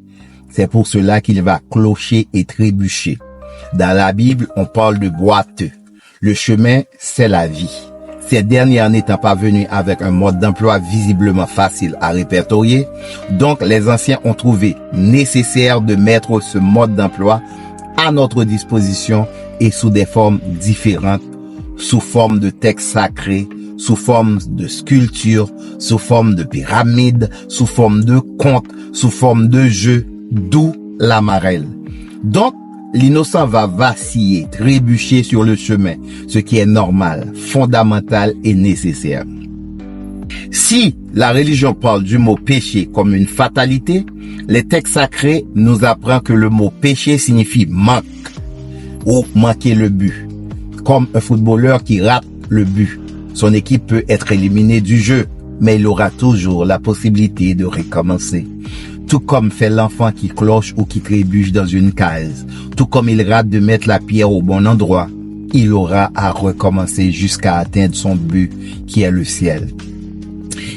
C'est pour cela qu'il va clocher et trébucher. Dans la Bible, on parle de boiteux. Le chemin, c'est la vie. Ces dernières n'étant pas venues avec un mode d'emploi visiblement facile à répertorier, donc les anciens ont trouvé nécessaire de mettre ce mode d'emploi à notre disposition et sous des formes différentes, sous forme de textes sacrés, sous forme de sculptures, sous forme de pyramides, sous forme de contes, sous forme de jeux, d'où la marelle. Donc, l'innocent va vaciller, trébucher sur le chemin, ce qui est normal, fondamental et nécessaire. Si la religion parle du mot péché comme une fatalité, les textes sacrés nous apprennent que le mot péché signifie manque ou manquer le but. Comme un footballeur qui rate le but, son équipe peut être éliminée du jeu, mais il aura toujours la possibilité de recommencer. Tout comme fait l'enfant qui cloche ou qui trébuche dans une case, tout comme il rate de mettre la pierre au bon endroit, il aura à recommencer jusqu'à atteindre son but qui est le ciel.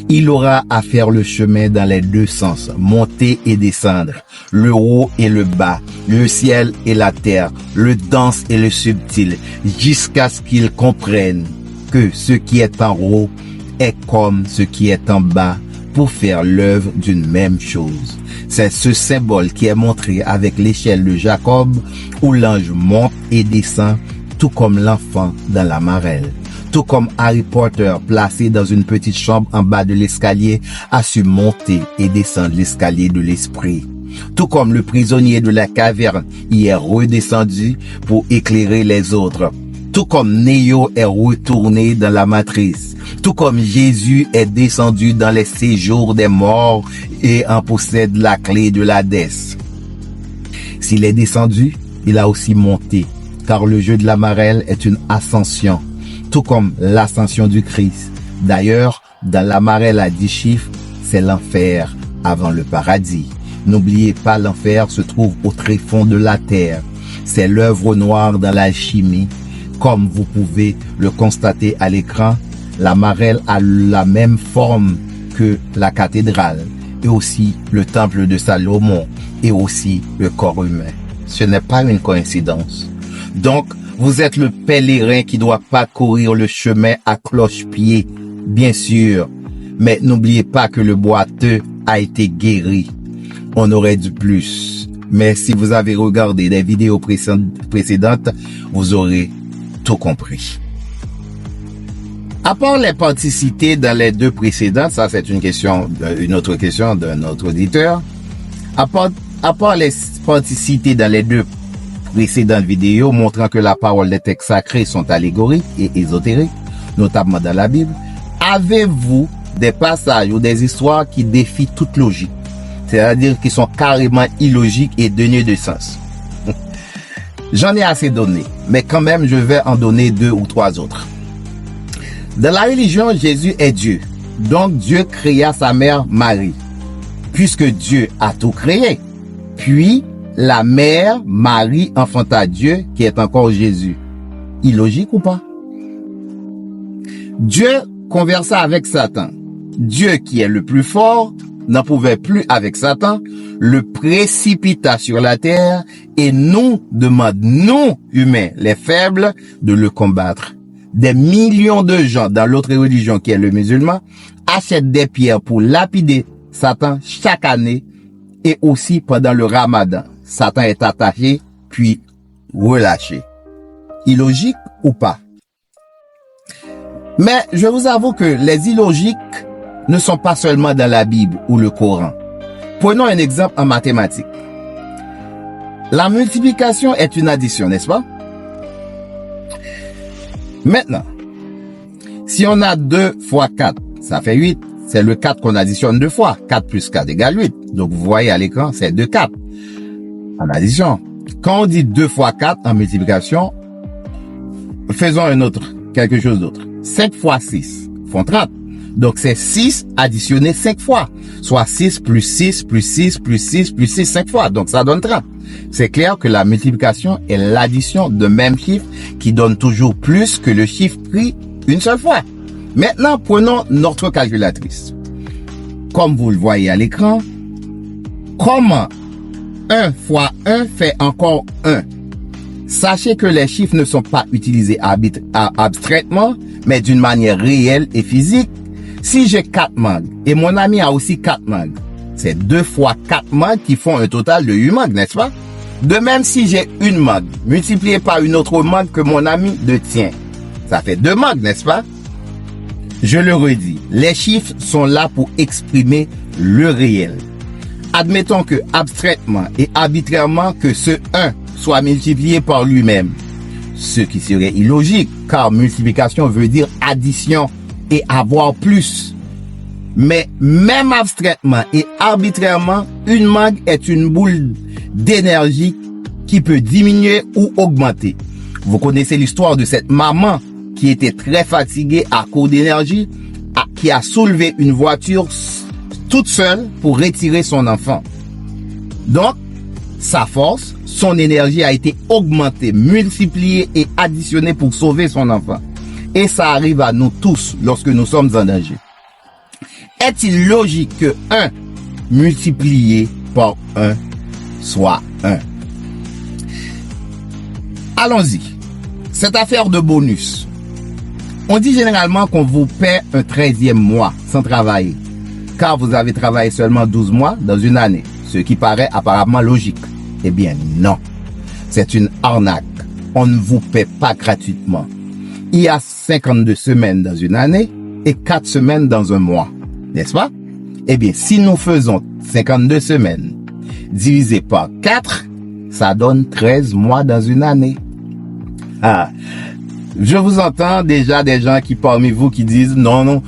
Il aura à faire le chemin dans les deux sens, monter et descendre, le haut et le bas, le ciel et la terre, le dense et le subtil, jusqu'à ce qu'il comprenne que ce qui est en haut est comme ce qui est en bas, pour faire l'œuvre d'une même chose. C'est ce symbole qui est montré avec l'échelle de Jacob où l'ange monte et descend tout comme l'enfant dans la marelle. Tout comme Harry Potter placé dans une petite chambre en bas de l'escalier a su monter et descendre l'escalier de l'esprit. Tout comme le prisonnier de la caverne y est redescendu pour éclairer les autres. Tout comme Neo est retourné dans la matrice. Tout comme Jésus est descendu dans les séjours des morts et en possède la clé de l'Hadès. S'il est descendu, il a aussi monté, car le jeu de la marelle est une ascension, tout comme l'ascension du Christ. D'ailleurs, dans la marelle à 10 chiffres, c'est l'enfer avant le paradis. N'oubliez pas, l'enfer se trouve au tréfonds de la terre. C'est l'œuvre noire dans l'alchimie. Comme vous pouvez le constater à l'écran, la marelle a la même forme que la cathédrale et aussi le temple de Salomon et aussi le corps humain. Ce n'est pas une coïncidence. Donc, vous êtes le pèlerin qui doit parcourir le chemin à cloche-pied, bien sûr. Mais n'oubliez pas que le boiteux a été guéri. On aurait dû plus. Mais si vous avez regardé des vidéos précédentes, vous aurez tout compris. À part les particités dans les deux précédentes, ça c'est une autre question d'un autre auditeur. À part les particités dans les deux précédentes vidéos montrant que la parole des textes sacrés sont allégoriques et ésotériques, notamment dans la Bible, avez-vous des passages ou des histoires qui défient toute logique, c'est-à-dire qui sont carrément illogiques et dénués de sens? J'en ai assez donné, mais quand même je vais en donner 2 ou 3 autres. Dans la religion, Jésus est Dieu, donc Dieu créa sa mère Marie, puisque Dieu a tout créé. Puis la mère Marie enfanta Dieu qui est encore Jésus. Illogique ou pas? Dieu conversa avec Satan. Dieu qui est le plus fort n'en pouvait plus avec Satan, le précipita sur la terre et nous demande, nous, humains, les faibles, de le combattre. Des millions de gens dans l'autre religion qui est le musulman achètent des pierres pour lapider Satan chaque année et aussi pendant le Ramadan. Satan est attaché puis relâché. Illogique ou pas? Mais je vous avoue que les illogiques ne sont pas seulement dans la Bible ou le Coran. Prenons un exemple en mathématiques. La multiplication est une addition, n'est-ce pas? Maintenant, si on a 2 fois 4, ça fait 8. C'est le 4 qu'on additionne 2 fois. 4 plus 4 égale 8. Donc vous voyez à l'écran, c'est 2 4 en addition. Quand on dit 2 fois 4 en multiplication, faisons quelque chose d'autre. 5 fois 6 font 30. Donc c'est 6 additionné 5 fois. Soit 6 plus 6 plus 6 plus 6 plus 6 5 fois. Donc ça donne 30. C'est clair que la multiplication est l'addition de même chiffre qui donne toujours plus que le chiffre pris une seule fois. Maintenant, prenons notre calculatrice. Comme vous le voyez à l'écran, comment 1 fois 1 fait encore 1? Sachez que les chiffres ne sont pas utilisés abstraitement, mais d'une manière réelle et physique. Si j'ai 4 mangues et mon ami a aussi 4 mangues, c'est 2 fois 4 mangues qui font un total de 8 mangues, n'est-ce pas? De même, si j'ai une mangue multipliée par une autre mangue que mon ami détient, ça fait 2 mangues, n'est-ce pas? Je le redis, les chiffres sont là pour exprimer le réel. Admettons que abstraitement et arbitrairement que ce 1 soit multiplié par lui-même, ce qui serait illogique, car multiplication veut dire addition et avoir plus. Mais même abstraitement et arbitrairement, une mangue est une boule d'énergie qui peut diminuer ou augmenter. Vous connaissez l'histoire de cette maman qui était très fatiguée à cause d'énergie, qui a soulevé une voiture toute seule pour retirer son enfant. Donc, sa force, son énergie a été augmentée, multipliée et additionnée pour sauver son enfant. Et ça arrive à nous tous lorsque nous sommes en danger. Est-il logique que 1 multiplié par 1 soit 1? Allons-y. Cette affaire de bonus. On dit généralement qu'on vous paie un 13e mois sans travailler. car vous avez travaillé seulement 12 mois dans une année, ce qui paraît apparemment logique. Eh bien non, c'est une arnaque. On ne vous paie pas gratuitement. Il y a 52 semaines dans une année et 4 semaines dans un mois, n'est-ce pas? Eh bien, si nous faisons 52 semaines divisé par 4, ça donne 13 mois dans une année. Ah, je vous entends déjà des gens qui parmi vous qui disent non,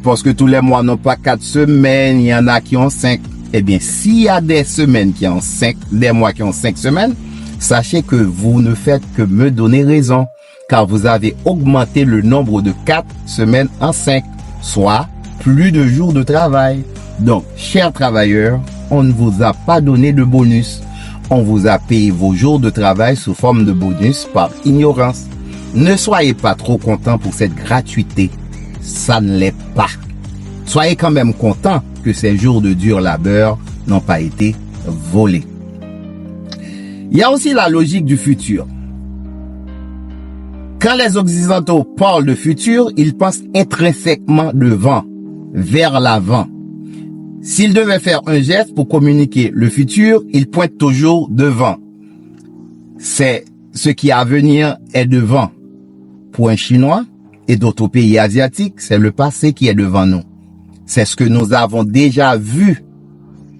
parce que tous les mois n'ont pas 4 semaines, il y en a qui ont 5. Eh bien, s'il y a des semaines qui ont 5, des mois qui ont 5 semaines, sachez que vous ne faites que me donner raison, car vous avez augmenté le nombre de 4 semaines en 5, soit plus de jours de travail. Donc, chers travailleurs, on ne vous a pas donné de bonus. On vous a payé vos jours de travail sous forme de bonus par ignorance. Ne soyez pas trop contents pour cette gratuité. Ça ne l'est pas. Soyez quand même contents que ces jours de dur labeur n'ont pas été volés. Il y a aussi la logique du futur. Quand les Occidentaux parlent de futur, ils pensent intrinsèquement devant, vers l'avant. S'ils devaient faire un geste pour communiquer le futur, ils pointent toujours devant. C'est ce qui à venir est devant. Pour un Chinois et d'autres pays asiatiques, c'est le passé qui est devant nous. C'est ce que nous avons déjà vu.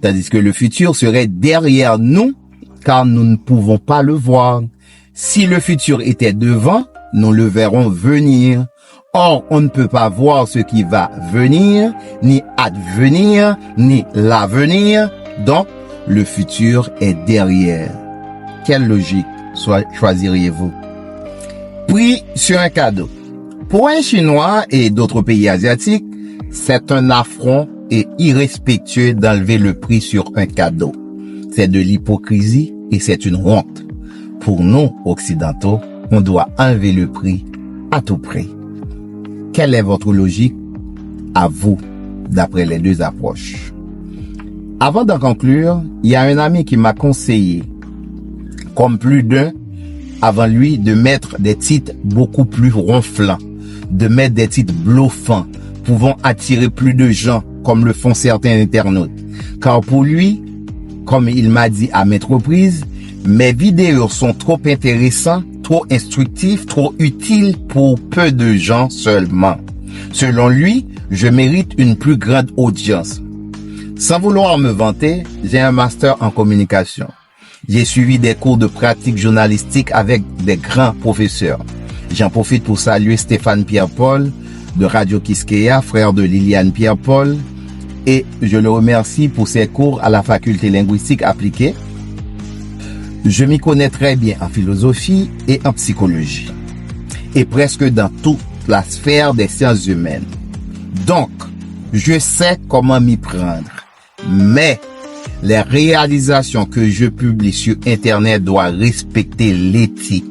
Tandis que le futur serait derrière nous, car nous ne pouvons pas le voir. Si le futur était devant, nous le verrons venir. Or, on ne peut pas voir ce qui va venir, ni advenir, ni l'avenir. Donc, le futur est derrière. Quelle logique choisiriez-vous? Prix sur un cadeau. Pour un Chinois et d'autres pays asiatiques, c'est un affront et irrespectueux d'enlever le prix sur un cadeau. C'est de l'hypocrisie et c'est une honte. Pour nous, occidentaux, on doit enlever le prix à tout prix. Quelle est votre logique à vous, d'après les deux approches? Avant d'en conclure, il y a un ami qui m'a conseillé, comme plus d'un avant lui, de mettre des titres beaucoup plus ronflants, de mettre des titres bluffants, pouvant attirer plus de gens, comme le font certains internautes. Car pour lui, comme il m'a dit à maintes reprises, mes vidéos sont trop intéressantes, trop instructives, trop utiles pour peu de gens seulement. Selon lui, je mérite une plus grande audience. Sans vouloir me vanter, j'ai un master en communication. J'ai suivi des cours de pratique journalistique avec des grands professeurs. J'en profite pour saluer Stéphane Pierre-Paul de Radio Kiskeya, frère de Liliane Pierre-Paul, et je le remercie pour ses cours à la faculté linguistique appliquée. Je m'y connais très bien en philosophie et en psychologie, et presque dans toute la sphère des sciences humaines. Donc, je sais comment m'y prendre, mais les réalisations que je publie sur Internet doivent respecter l'éthique.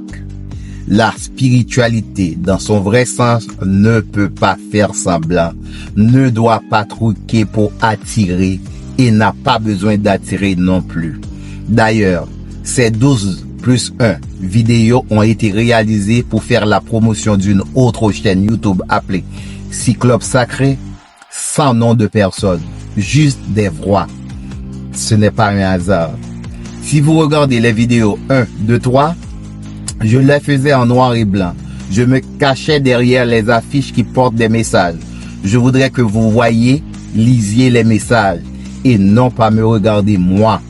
La spiritualité, dans son vrai sens, ne peut pas faire semblant, ne doit pas truquer pour attirer et n'a pas besoin d'attirer non plus. D'ailleurs, ces 12+1 vidéos ont été réalisées pour faire la promotion d'une autre chaîne YouTube appelée Cyclope Sacré, sans nom de personne, juste des voix. Ce n'est pas un hasard. Si vous regardez les vidéos 1, 2, 3, je les faisais en noir et blanc. Je me cachais derrière les affiches qui portent des messages. Je voudrais que vous voyiez, lisiez les messages et non pas me regarder moi.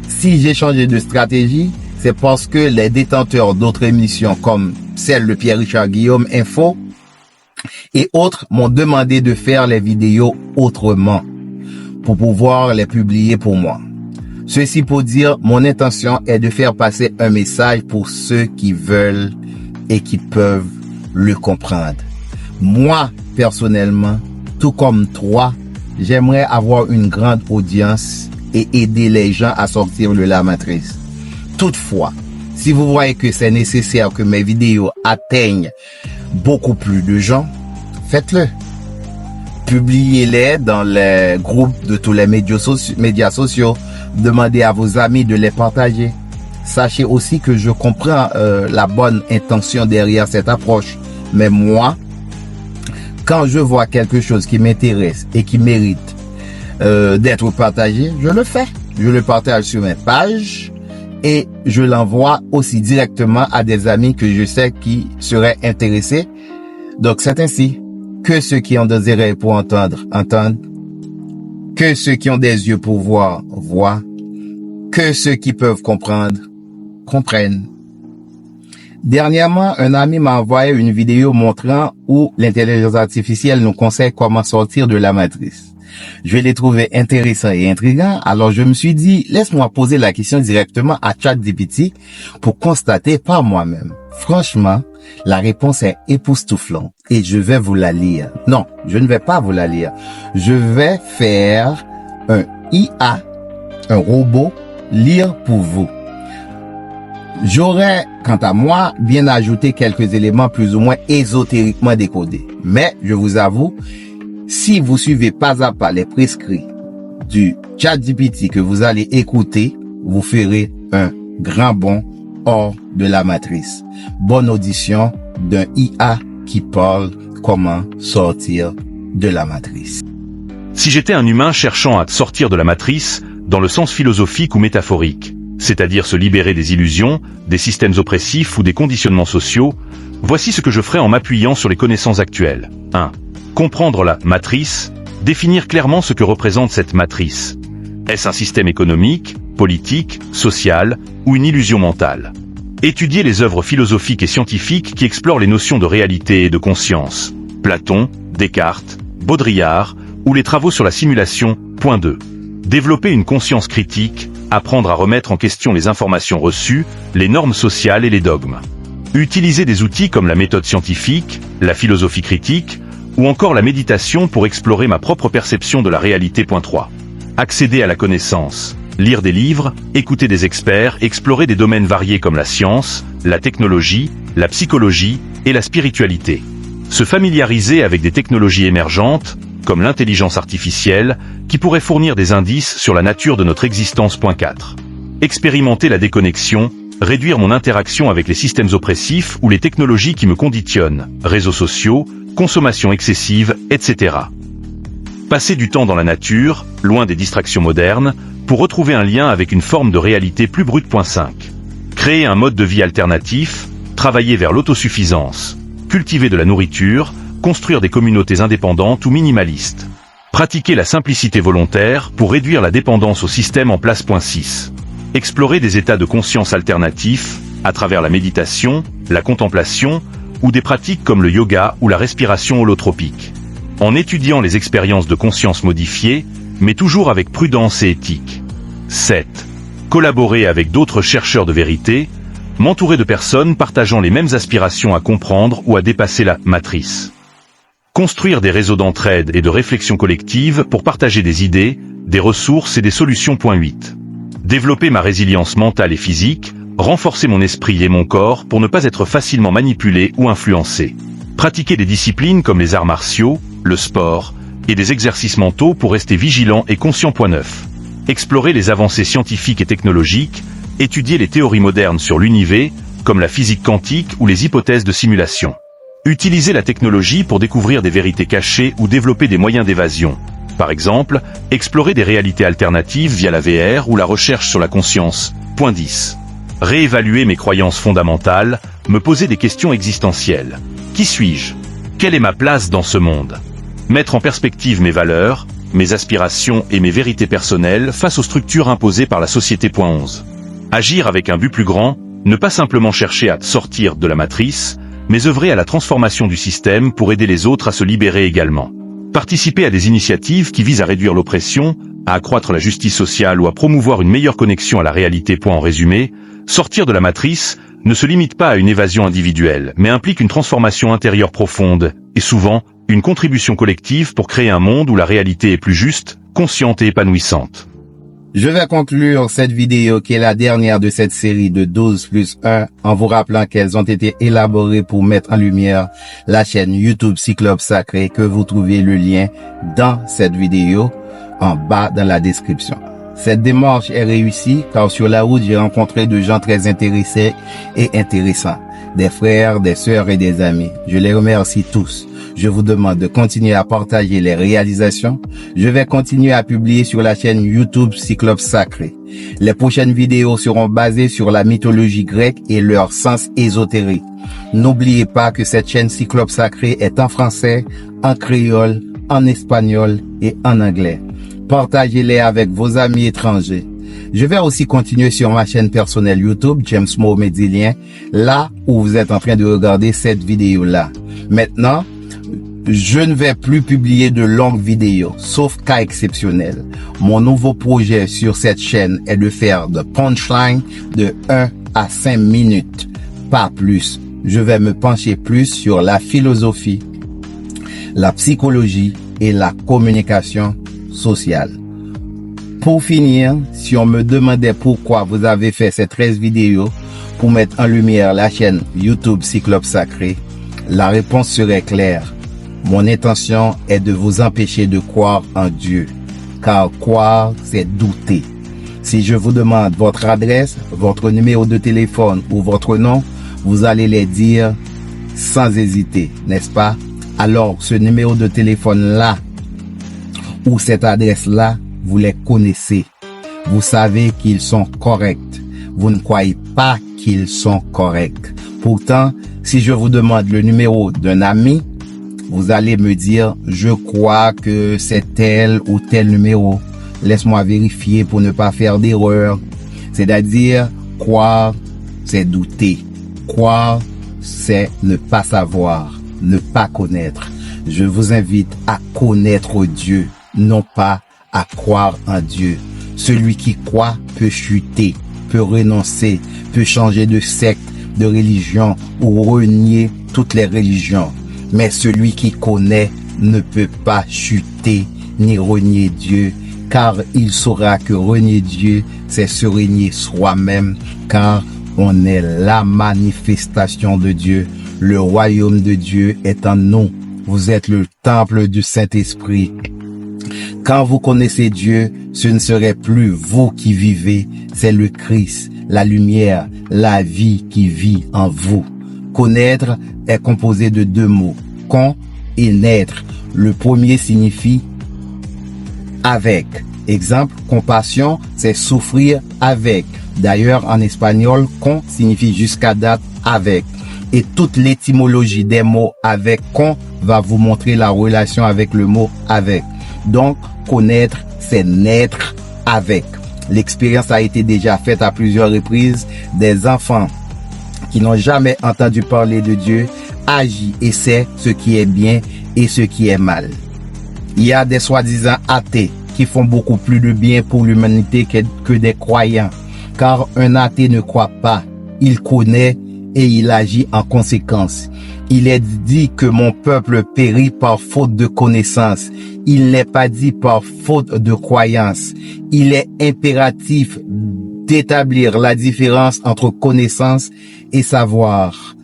Si j'ai changé de stratégie, c'est parce que les détenteurs d'autres émissions comme celle de Pierre-Richard Guillaume Info et autres m'ont demandé de faire les vidéos autrement pour pouvoir les publier pour moi. Ceci pour dire, mon intention est de faire passer un message pour ceux qui veulent et qui peuvent le comprendre. Moi, personnellement, tout comme toi, j'aimerais avoir une grande audience et aider les gens à sortir de la matrice. Toutefois, si vous voyez que c'est nécessaire que mes vidéos atteignent beaucoup plus de gens, faites-le. Publiez-les dans les groupes de tous les médias sociaux. Demandez à vos amis de les partager. Sachez aussi que je comprends la bonne intention derrière cette approche. Mais moi, quand je vois quelque chose qui m'intéresse et qui mérite d'être partagé, je le fais. Je le partage sur mes pages et je l'envoie aussi directement à des amis que je sais qui seraient intéressés. Donc c'est ainsi que ceux qui ont des oreilles pour entendre, entendent. Que ceux qui ont des yeux pour voir, voient. Que ceux qui peuvent comprendre, comprennent. Dernièrement, un ami m'a envoyé une vidéo montrant où l'intelligence artificielle nous conseille comment sortir de la matrice. Je l'ai trouvé intéressant et intriguant, alors je me suis dit, laisse-moi poser la question directement à ChatGPT pour constater par moi-même. Franchement, la réponse est époustouflante et je vais vous la lire. Non, je ne vais pas vous la lire. Je vais faire un IA, un robot, lire pour vous. J'aurais, quant à moi, bien ajouté quelques éléments plus ou moins ésotériquement décodés. Mais, je vous avoue, si vous suivez pas à pas les prescrits du ChatGPT que vous allez écouter, vous ferez un grand bond hors de la matrice. Bonne audition d'un IA qui parle comment sortir de la matrice. Si j'étais un humain cherchant à sortir de la matrice, dans le sens philosophique ou métaphorique, c'est-à-dire se libérer des illusions, des systèmes oppressifs ou des conditionnements sociaux, voici ce que je ferais en m'appuyant sur les connaissances actuelles. 1. Comprendre la matrice, définir clairement ce que représente cette matrice. Est-ce un système économique, politique, social ou une illusion mentale? Étudier les œuvres philosophiques et scientifiques qui explorent les notions de réalité et de conscience. Platon, Descartes, Baudrillard ou les travaux sur la simulation. 2. Développer une conscience critique, apprendre à remettre en question les informations reçues, les normes sociales et les dogmes. Utiliser des outils comme la méthode scientifique, la philosophie critique, ou encore la méditation pour explorer ma propre perception de la réalité. 3. Accéder à la connaissance, lire des livres, écouter des experts, explorer des domaines variés comme la science, la technologie, la psychologie et la spiritualité. Se familiariser avec des technologies émergentes, comme l'intelligence artificielle, qui pourrait fournir des indices sur la nature de notre existence. 4. Expérimenter la déconnexion, réduire mon interaction avec les systèmes oppressifs ou les technologies qui me conditionnent, réseaux sociaux, consommation excessive, etc. Passer du temps dans la nature, loin des distractions modernes, pour retrouver un lien avec une forme de réalité plus brute. 5. Créer un mode de vie alternatif, travailler vers l'autosuffisance, cultiver de la nourriture, construire des communautés indépendantes ou minimalistes. Pratiquer la simplicité volontaire pour réduire la dépendance au système en place. 6. Explorer des états de conscience alternatifs, à travers la méditation, la contemplation, ou des pratiques comme le yoga ou la respiration holotropique. En étudiant les expériences de conscience modifiées, mais toujours avec prudence et éthique. 7. Collaborer avec d'autres chercheurs de vérité, m'entourer de personnes partageant les mêmes aspirations à comprendre ou à dépasser la matrice. Construire des réseaux d'entraide et de réflexion collective pour partager des idées, des ressources et des solutions. 8. Développer ma résilience mentale et physique, renforcer mon esprit et mon corps pour ne pas être facilement manipulé ou influencé. Pratiquer des disciplines comme les arts martiaux, le sport, et des exercices mentaux pour rester vigilant et conscient. 9. Explorer les avancées scientifiques et technologiques, étudier les théories modernes sur l'univers, comme la physique quantique ou les hypothèses de simulation. Utiliser la technologie pour découvrir des vérités cachées ou développer des moyens d'évasion. Par exemple, explorer des réalités alternatives via la VR ou la recherche sur la conscience. 10. Réévaluer mes croyances fondamentales, me poser des questions existentielles. Qui suis-je? Quelle est ma place dans ce monde? Mettre en perspective mes valeurs, mes aspirations et mes vérités personnelles face aux structures imposées par la société. 11. Agir avec un but plus grand, ne pas simplement chercher à sortir de la matrice, mais œuvrer à la transformation du système pour aider les autres à se libérer également. Participer à des initiatives qui visent à réduire l'oppression, à accroître la justice sociale ou à promouvoir une meilleure connexion à la réalité. En résumé, sortir de la matrice ne se limite pas à une évasion individuelle, mais implique une transformation intérieure profonde, et souvent, une contribution collective pour créer un monde où la réalité est plus juste, consciente et épanouissante. Je vais conclure cette vidéo qui est la dernière de cette série de 12+1 en vous rappelant qu'elles ont été élaborées pour mettre en lumière la chaîne YouTube Cyclope Sacré que vous trouvez le lien dans cette vidéo en bas dans la description. Cette démarche est réussie car sur la route j'ai rencontré de gens très intéressés et intéressants, des frères, des sœurs et des amis. Je les remercie tous. Je vous demande de continuer à partager les réalisations. Je vais continuer à publier sur la chaîne YouTube Cyclope Sacré. Les prochaines vidéos seront basées sur la mythologie grecque et leur sens ésotérique. N'oubliez pas que cette chaîne Cyclope Sacré est en français, en créole, en espagnol et en anglais. Partagez-les avec vos amis étrangers. Je vais aussi continuer sur ma chaîne personnelle YouTube, James Mohamedilien, là où vous êtes en train de regarder cette vidéo-là. Maintenant, je ne vais plus publier de longues vidéos, sauf cas exceptionnels. Mon nouveau projet sur cette chaîne est de faire de punchline de 1 à 5 minutes, pas plus. Je vais me pencher plus sur la philosophie, la psychologie et la communication sociale. Pour finir, si on me demandait pourquoi vous avez fait ces 13 vidéos pour mettre en lumière la chaîne YouTube Cyclope Sacré, la réponse serait claire. Mon intention est de vous empêcher de croire en Dieu, car croire, c'est douter. Si je vous demande votre adresse, votre numéro de téléphone ou votre nom, vous allez les dire sans hésiter, n'est-ce pas? Alors, ce numéro de téléphone-là ou cette adresse-là, vous les connaissez. Vous savez qu'ils sont corrects. Vous ne croyez pas qu'ils sont corrects. Pourtant, si je vous demande le numéro d'un ami, vous allez me dire, je crois que c'est tel ou tel numéro. Laisse-moi vérifier pour ne pas faire d'erreur. C'est-à-dire, croire, c'est douter. Croire, c'est ne pas savoir, ne pas connaître. Je vous invite à connaître Dieu, non pas à croire en Dieu. Celui qui croit peut chuter, peut renoncer, peut changer de secte, de religion ou renier toutes les religions. Mais celui qui connaît ne peut pas chuter ni renier Dieu, car il saura que renier Dieu, c'est se renier soi-même, car on est la manifestation de Dieu. Le royaume de Dieu est en nous. Vous êtes le temple du Saint-Esprit. Quand vous connaissez Dieu, ce ne serait plus vous qui vivez, c'est le Christ, la lumière, la vie qui vit en vous. Connaître est composé de deux mots, con et naître. Le premier signifie avec. Exemple, compassion, c'est souffrir avec. D'ailleurs, en espagnol, con signifie jusqu'à date avec. Et toute l'étymologie des mots avec con va vous montrer la relation avec le mot avec. Donc, connaître, c'est naître avec. L'expérience a été déjà faite à plusieurs reprises. Des enfants qui n'ont jamais entendu parler de Dieu agissent et savent ce qui est bien et ce qui est mal. Il y a des soi-disant athées qui font beaucoup plus de bien pour l'humanité que des croyants. Car un athée ne croit pas, il connaît et il agit en conséquence. Il est dit que mon peuple périt par faute de connaissance. Il n'est pas dit par faute de croyance. Il est impératif d'établir la différence entre connaissance et savoir,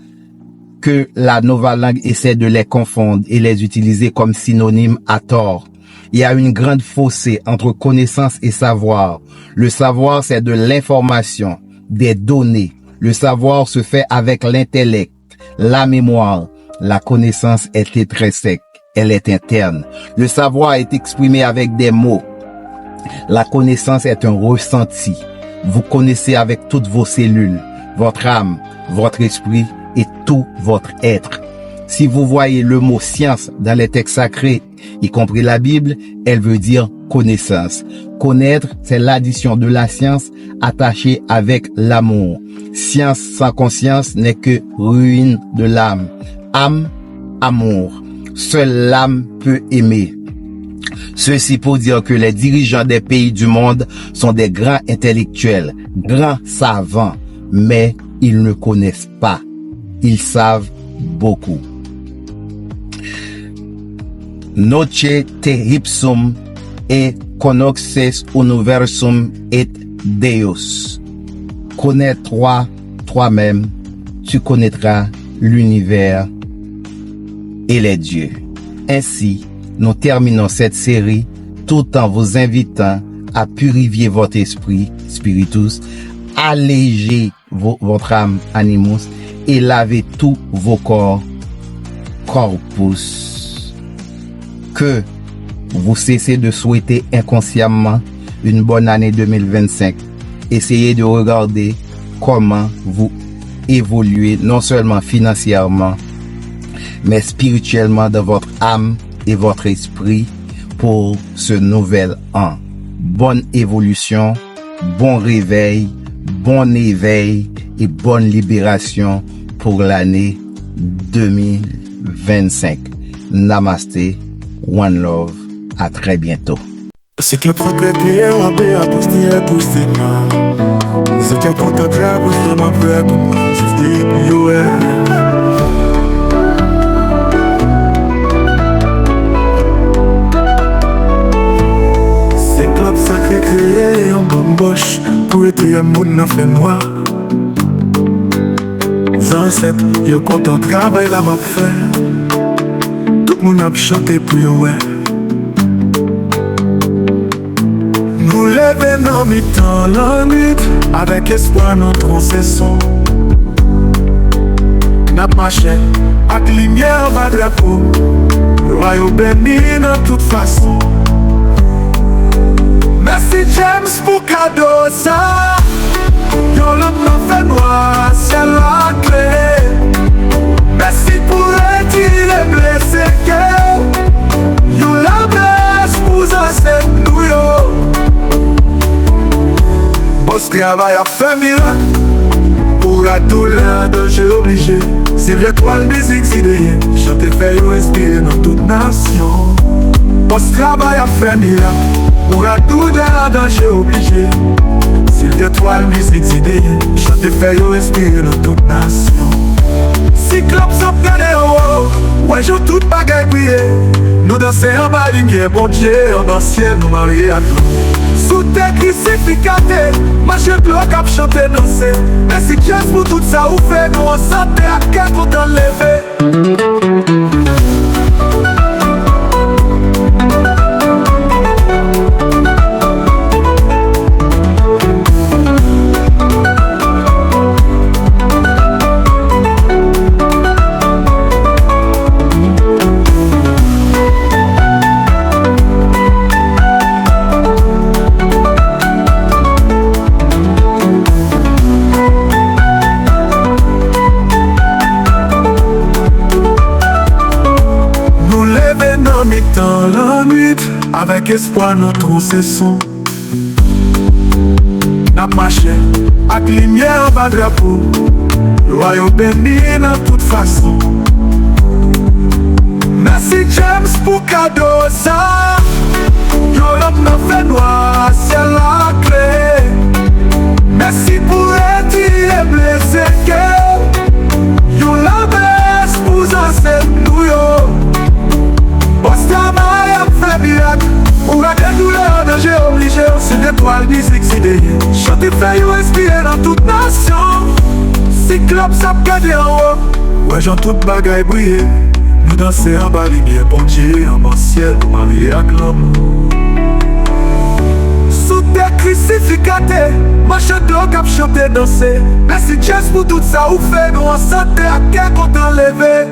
que la nouvelle langue essaie de les confondre et les utiliser comme synonymes à tort. Il y a une grande fossé entre connaissance et savoir. Le savoir, c'est de l'information, des données. Le savoir se fait avec l'intellect, la mémoire. La connaissance est intrinsèque, elle est interne. Le savoir est exprimé avec des mots. La connaissance est un ressenti. Vous connaissez avec toutes vos cellules, votre âme, votre esprit et tout votre être. Si vous voyez le mot science dans les textes sacrés, y compris la Bible, elle veut dire connaissance. Connaître, c'est l'addition de la science attachée avec l'amour. Science sans conscience n'est que ruine de l'âme. Âme, amour. Seule l'âme peut aimer. Ceci pour dire que les dirigeants des pays du monde sont des grands intellectuels, grands savants, mais ils ne connaissent pas. Ils savent beaucoup. Noce te ipsum et conoxes universum et Deus. Connais-toi toi-même, tu connaîtras l'univers et les dieux. Ainsi, nous terminons cette série tout en vous invitant à purifier votre esprit, spiritus, alléger votre âme, animus, et laver tous vos corps, corpus. que vous cessez de souhaiter inconsciemment une bonne année 2025. Essayez de regarder comment vous évoluez non seulement financièrement, mais spirituellement dans votre âme et votre esprit pour ce nouvel an. Bonne évolution, bon réveil, bon éveil et bonne libération pour l'année 2025. Namasté, One Love, à très bientôt. C'est que le progrès est rapide à poster à poster mal. C'est qu'un contact à poster ma frère pour moi. C'est des ouais. C'est club sacré créé en bamboche pour être un monde en fait noir. Ancêtres, yo content travail là m'a fait. Tout le monde a chanté pour yo ouais. Nous levons dans mi-temps la nuit, avec espoir notre saison. N'a marché, avec lumière bas drapeau, le royaume béni dans toute façon. Merci James pour cadeau ça. Yo l'homme n'a fait noir, c'est la clé. Merci pour retirer blessé que yo la blesse pour ancêtre nous yo. Boss travail a fait miracle. Pour la douleur de j'ai obligé. C'est vrai toi le musique si de rien. Chanter fait yo respirer dans toute nation. Boss travail a fait miracle. Pour la douleur de j'ai obligé. C'est vrai toi le musique si de rien. Chanter fait yo respirer dans toute nation. Si club s'en prenne oh, ouais j'en toute bagaille prier. Nous danser en bas lumière, bon Dieu, en ciel nous marier à nous. Sous tes crucificatés, marche bloc à chanter, danser. Merci Dieu pour tout ça ou fait, nous en santé à quel pour t'enlever. Dans la nuit, avec espoir notre saison. N'a marché, avec lumière bas drapeau, le royaume béni dans toute façon. Merci James pour cadeau ça. Yo l'homme n'a fait noir, c'est la clé. Merci pour retirer blessé que yo la baisse pour ancêtre nous yo. Boss travail a fait miracle. Pour la douleur de j'ai obligé. C'est des toiles musique si des chanter fait yo respirer dans toute nation. Si club ça gardé en haut, ouais j'en toute bagaille briller. Nous danser en bas lumière, bon Dieu, en bas ciel, marié à l'homme. Sous tes crucificatés, marche de l'eau cap chanter danser. Merci Dieu pour tout ça ou fait, nous en santé à quel qu'on t'enlever.